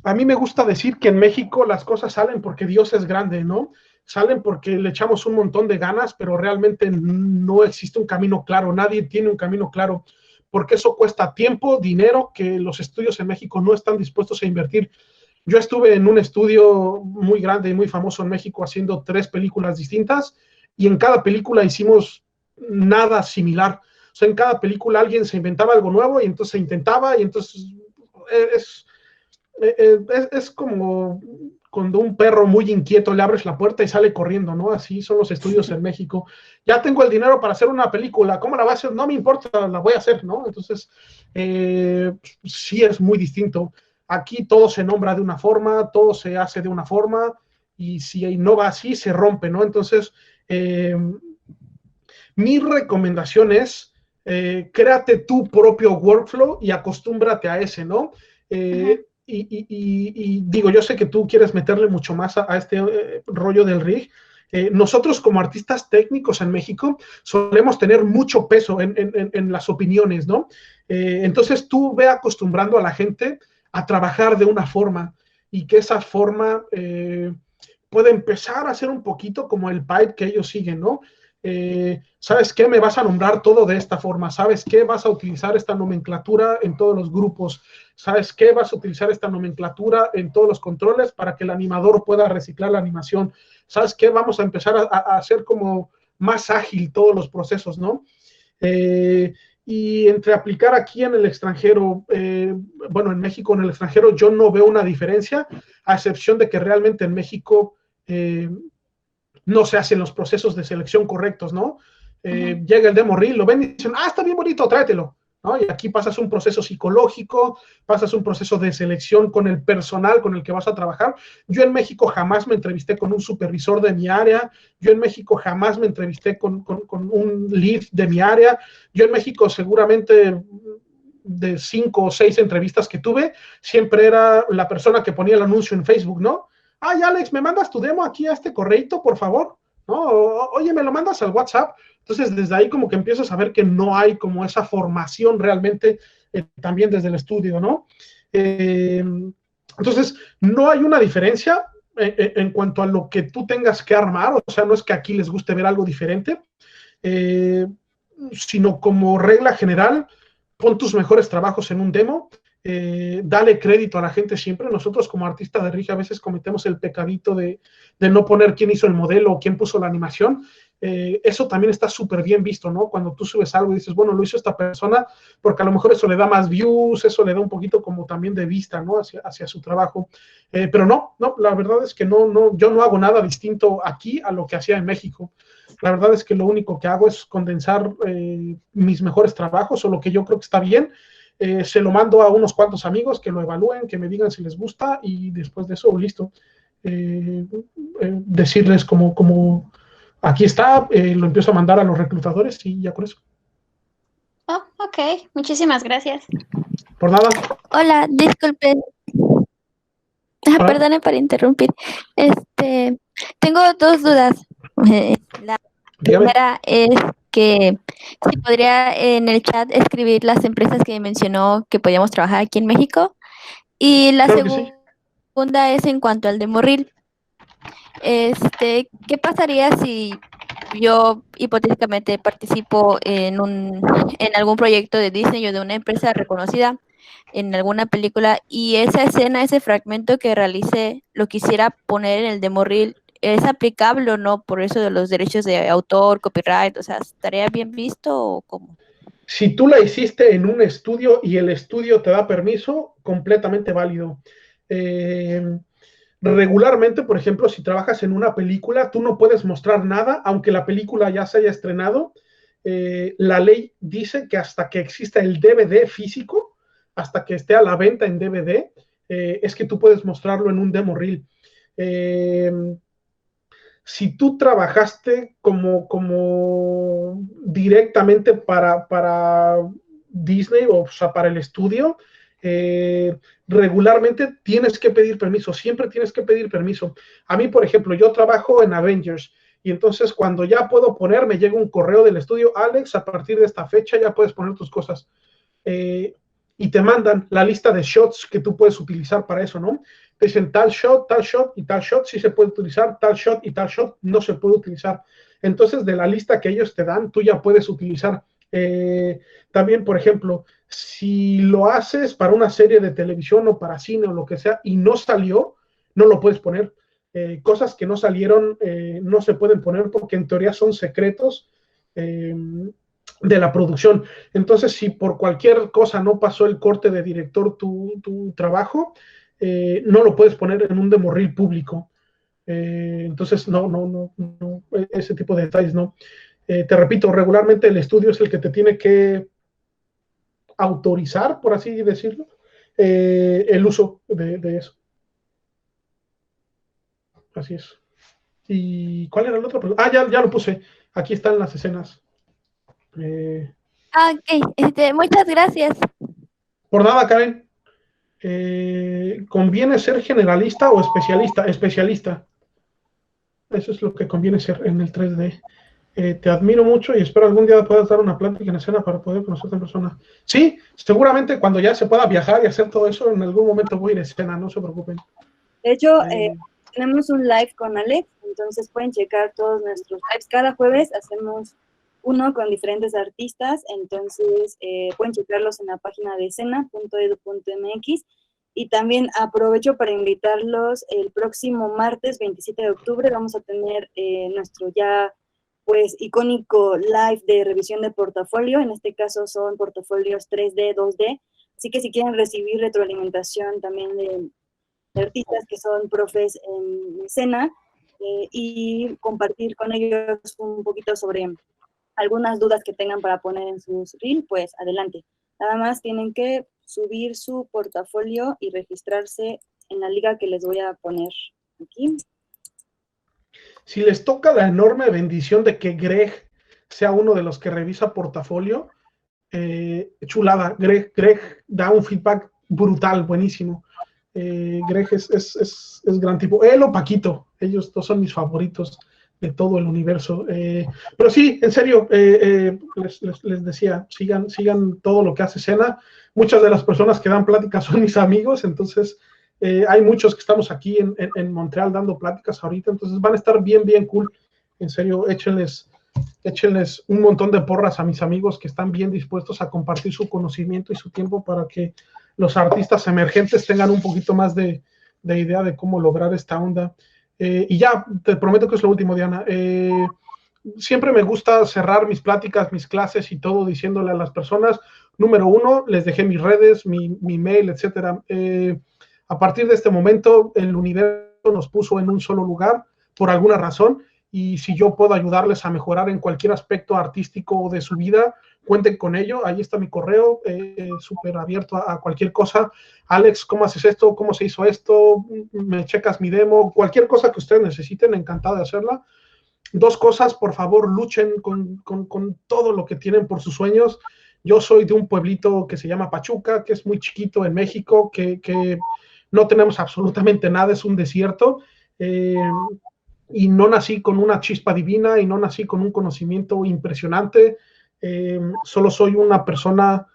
a mí me gusta decir que en México las cosas salen porque Dios es grande, ¿no? Salen porque le echamos un montón de ganas, pero realmente no existe un camino claro, nadie tiene un camino claro, porque eso cuesta tiempo, dinero, que los estudios en México no están dispuestos a invertir. Yo estuve en un estudio muy grande y muy famoso en México haciendo 3 películas distintas y en cada película hicimos nada similar. O sea, en cada película alguien se inventaba algo nuevo y entonces se intentaba y entonces es como cuando un perro muy inquieto le abres la puerta y sale corriendo, ¿no? Así son los estudios en México. Ya tengo el dinero para hacer una película, ¿cómo la voy a hacer? No me importa, la voy a hacer, ¿no? Entonces, sí es muy distinto. Aquí todo se nombra de una forma, todo se hace de una forma, y si no va así, se rompe, ¿no? Entonces, mi recomendación es, créate tu propio workflow y acostúmbrate a ese, ¿no? Y digo, yo sé que tú quieres meterle mucho más a este rollo del rig. Nosotros como artistas técnicos en México solemos tener mucho peso en las opiniones, ¿no? Entonces tú ve acostumbrando a la gente a trabajar de una forma y que esa forma puede empezar a ser un poquito como el pipe que ellos siguen, ¿no? ¿Sabes qué? Me vas a nombrar todo de esta forma. ¿Sabes qué? Vas a utilizar esta nomenclatura en todos los grupos. ¿Sabes qué? Vas a utilizar esta nomenclatura en todos los controles para que el animador pueda reciclar la animación. ¿Sabes qué? Vamos a empezar a hacer como más ágil todos los procesos, ¿no? Y entre aplicar aquí en el extranjero, bueno, en México, en el extranjero, yo no veo una diferencia, a excepción de que realmente en México no se hacen los procesos de selección correctos, ¿no? Llega el demo reel, lo ven y dicen, está bien bonito, tráetelo. ¿no? Y aquí pasas un proceso psicológico, pasas un proceso de selección con el personal con el que vas a trabajar. Yo en México jamás me entrevisté con un supervisor de mi área, yo en México jamás me entrevisté con un lead de mi área, yo en México seguramente de 5 o 6 entrevistas que tuve, siempre era la persona que ponía el anuncio en Facebook, ¿no? Ay, Alex, ¿me mandas tu demo aquí a este correito, por favor? ¿No? Oye, ¿me lo mandas al WhatsApp? Entonces, desde ahí como que empiezas a ver que no hay como esa formación realmente también desde el estudio, ¿no? Entonces, no hay una diferencia en cuanto a lo que tú tengas que armar, o sea, no es que aquí les guste ver algo diferente, sino como regla general, pon tus mejores trabajos en un demo, dale crédito a la gente siempre. Nosotros como artistas de RIG a veces cometemos el pecadito de no poner quién hizo el modelo o quién puso la animación. Eso también está súper bien visto, ¿no? Cuando tú subes algo y dices, bueno, lo hizo esta persona, porque a lo mejor eso le da más views, eso le da un poquito como también de vista, ¿no? Hacia su trabajo. Pero no, la verdad es que yo no hago nada distinto aquí a lo que hacía en México. La verdad es que lo único que hago es condensar mis mejores trabajos o lo que yo creo que está bien. Se lo mando a unos cuantos amigos que lo evalúen, que me digan si les gusta y después de eso, listo. Decirles como aquí está, lo empiezo a mandar a los reclutadores y ya con eso. Oh, ok, muchísimas gracias. Por nada. Hola, disculpen. Hola. Perdone por interrumpir. Tengo dos dudas. La Dígame. primera es que si podría en el chat escribir las empresas que mencionó que podíamos trabajar aquí en México. Y la Claro que sí. segunda es en cuanto al demo reel. ¿Qué pasaría si yo hipotéticamente participo en algún proyecto de Disney o de una empresa reconocida en alguna película y esa escena, ese fragmento que realicé, lo quisiera poner en el demo reel? ¿Es aplicable o no por eso de los derechos de autor, copyright? O sea, ¿estaría bien visto o cómo? Si tú la hiciste en un estudio y el estudio te da permiso, completamente válido. Regularmente, por ejemplo, si trabajas en una película, tú no puedes mostrar nada, aunque la película ya se haya estrenado. La ley dice que hasta que exista el DVD físico, hasta que esté a la venta en DVD, es que tú puedes mostrarlo en un demo reel. Si tú trabajaste como directamente para Disney, o sea, para el estudio, regularmente tienes que pedir permiso, siempre tienes que pedir permiso. A mí, por ejemplo, yo trabajo en Avengers, y entonces cuando ya puedo poner, me llega un correo del estudio, Alex, a partir de esta fecha ya puedes poner tus cosas. Y te mandan la lista de shots que tú puedes utilizar para eso, ¿no? Te dicen tal shot y tal shot sí se puede utilizar, tal shot y tal shot no se puede utilizar. Entonces, de la lista que ellos te dan, tú ya puedes utilizar. También, por ejemplo, si lo haces para una serie de televisión o para cine o lo que sea y no salió, no lo puedes poner. Cosas que no salieron no se pueden poner porque en teoría son secretos de la producción. Entonces, si por cualquier cosa no pasó el corte de director tu trabajo, no lo puedes poner en un demo reel público. Entonces, no, ese tipo de detalles no. Te repito, regularmente el estudio es el que te tiene que autorizar, por así decirlo, el uso de eso. Así es. ¿Y cuál era el otro? Ya lo puse. Aquí están las escenas. Ok, muchas gracias. Por nada, Karen. ¿Conviene ser generalista o especialista? Especialista. Eso es lo que conviene ser en el 3D. Te admiro mucho y espero algún día puedas dar una plática en escena para poder conocerte en persona. Sí, seguramente cuando ya se pueda viajar y hacer todo eso, en algún momento voy a ir a escena, no se preocupen. De hecho, tenemos un live con Alex, entonces pueden checar todos nuestros lives. Cada jueves hacemos uno con diferentes artistas, entonces pueden checarlos en la página de escena.edu.mx. Y también aprovecho para invitarlos el próximo martes 27 de octubre. Vamos a tener nuestro ya pues icónico live de revisión de portafolio. En este caso son portafolios 3D, 2D. Así que si quieren recibir retroalimentación también de artistas que son profes en escena y compartir con ellos un poquito sobre algunas dudas que tengan para poner en sus reel, pues adelante. Nada más tienen que subir su portafolio y registrarse en la liga que les voy a poner aquí. Si les toca la enorme bendición de que Greg sea uno de los que revisa portafolio, chulada. Greg da un feedback brutal, buenísimo. Greg es gran tipo. Él o Paquito, ellos dos son mis favoritos de todo el universo. Pero sí, en serio, les decía, sigan todo lo que hace Sena. Muchas de las personas que dan pláticas son mis amigos, entonces hay muchos que estamos aquí en Montreal dando pláticas ahorita, entonces van a estar bien cool. En serio, échenles un montón de porras a mis amigos que están bien dispuestos a compartir su conocimiento y su tiempo para que los artistas emergentes tengan un poquito más de idea de cómo lograr esta onda. Y ya, te prometo que es lo último, Diana. Siempre me gusta cerrar mis pláticas, mis clases y todo diciéndole a las personas, número 1, les dejé mis redes, mi mail, etcétera. A partir de este momento, el universo nos puso en un solo lugar por alguna razón, y si yo puedo ayudarles a mejorar en cualquier aspecto artístico de su vida, cuenten con ello. Ahí está mi correo, súper abierto a cualquier cosa. Alex, ¿cómo haces esto? ¿Cómo se hizo esto? ¿Me checas mi demo? Cualquier cosa que ustedes necesiten, encantado de hacerla. 2 cosas, por favor, luchen con todo lo que tienen por sus sueños. Yo soy de un pueblito que se llama Pachuca, que es muy chiquito en México, que no tenemos absolutamente nada, es un desierto. Y no nací con una chispa divina y no nací con un conocimiento impresionante. Solo soy una persona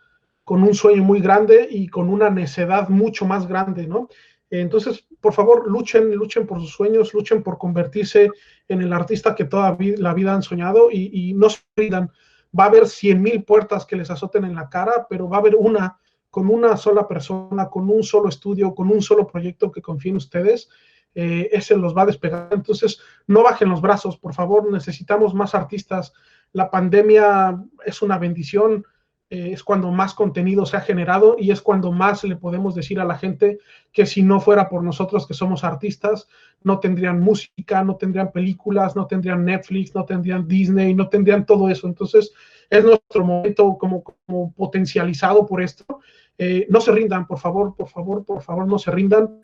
con un sueño muy grande y con una necedad mucho más grande, ¿no? Entonces, por favor, luchen por sus sueños, luchen por convertirse en el artista que toda la vida han soñado, y no se rindan. Va a haber 100,000 puertas que les azoten en la cara, pero va a haber una, con una sola persona, con un solo estudio, con un solo proyecto que confíe en ustedes. Ese los va a despegar. Entonces, no bajen los brazos, por favor, necesitamos más artistas. La pandemia es una bendición, es cuando más contenido se ha generado y es cuando más le podemos decir a la gente que si no fuera por nosotros que somos artistas, no tendrían música, no tendrían películas, no tendrían Netflix, no tendrían Disney, no tendrían todo eso. Entonces, es nuestro momento como potencializado por esto. No se rindan, por favor, no se rindan.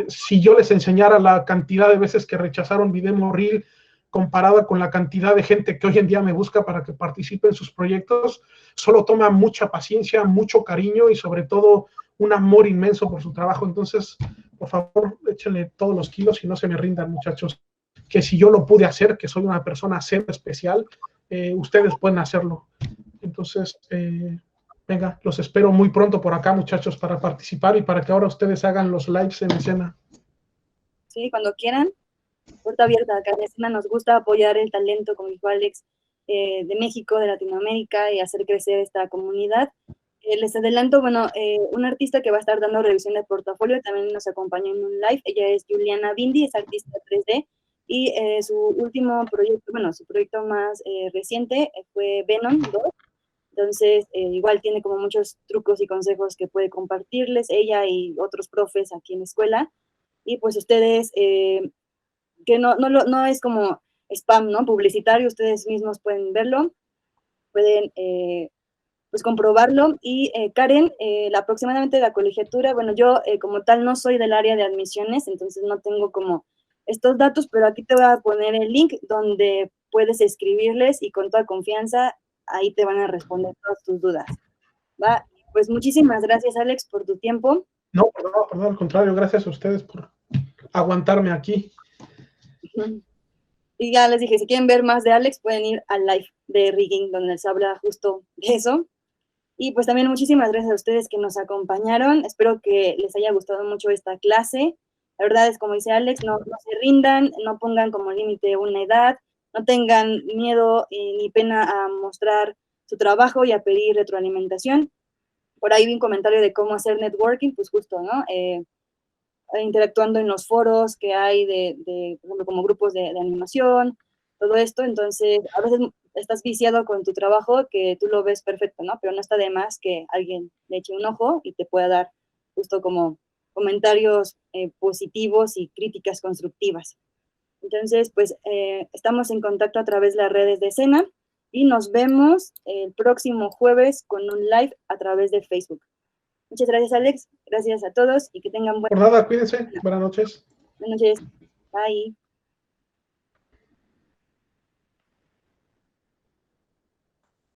Si yo les enseñara la cantidad de veces que rechazaron mi demo reel comparada con la cantidad de gente que hoy en día me busca para que participe en sus proyectos, solo toma mucha paciencia, mucho cariño y sobre todo un amor inmenso por su trabajo. Entonces, por favor, échenle todos los kilos y no se me rindan, muchachos, que si yo lo pude hacer, que soy una persona ser especial, ustedes pueden hacerlo. Entonces, venga, los espero muy pronto por acá, muchachos, para participar y para que ahora ustedes hagan los lives en escena. Sí, cuando quieran, puerta abierta. Acá en escena nos gusta apoyar el talento, como dijo Alex, de México, de Latinoamérica, y hacer crecer esta comunidad. Les adelanto, bueno, un artista que va a estar dando revisión de portafolio también nos acompañó en un live. Ella es Juliana Bindi, es artista 3D, y su último proyecto, bueno, su proyecto más reciente fue Venom 2. Entonces, igual tiene como muchos trucos y consejos que puede compartirles ella y otros profes aquí en la escuela. Y pues ustedes, que no es como spam, ¿no? Publicitario, ustedes mismos pueden verlo, pueden pues comprobarlo. Y Karen, aproximadamente la colegiatura, bueno, yo como tal no soy del área de admisiones, entonces no tengo como estos datos, pero aquí te voy a poner el link donde puedes escribirles y con toda confianza ahí te van a responder todas tus dudas, ¿va? Pues muchísimas gracias, Alex, por tu tiempo. No, perdón, al contrario, gracias a ustedes por aguantarme aquí. Y ya les dije, si quieren ver más de Alex, pueden ir al live de Rigging, donde se habla justo de eso. Y pues también muchísimas gracias a ustedes que nos acompañaron. Espero que les haya gustado mucho esta clase. La verdad es, como dice Alex, no se rindan, no pongan como límite una edad, no tengan miedo ni pena a mostrar su trabajo y a pedir retroalimentación. Por ahí vi un comentario de cómo hacer networking, pues justo, ¿no? Interactuando en los foros que hay por ejemplo, como grupos de animación, todo esto. Entonces, a veces estás viciado con tu trabajo, que tú lo ves perfecto, ¿no? Pero no está de más que alguien le eche un ojo y te pueda dar justo como comentarios positivos y críticas constructivas. Entonces, pues, estamos en contacto a través de las redes de escena. y nos vemos el próximo jueves con un live a través de Facebook. Muchas gracias, Alex. Gracias a todos y que tengan Por nada, cuídense. Buenas noches. Buenas noches. Bye.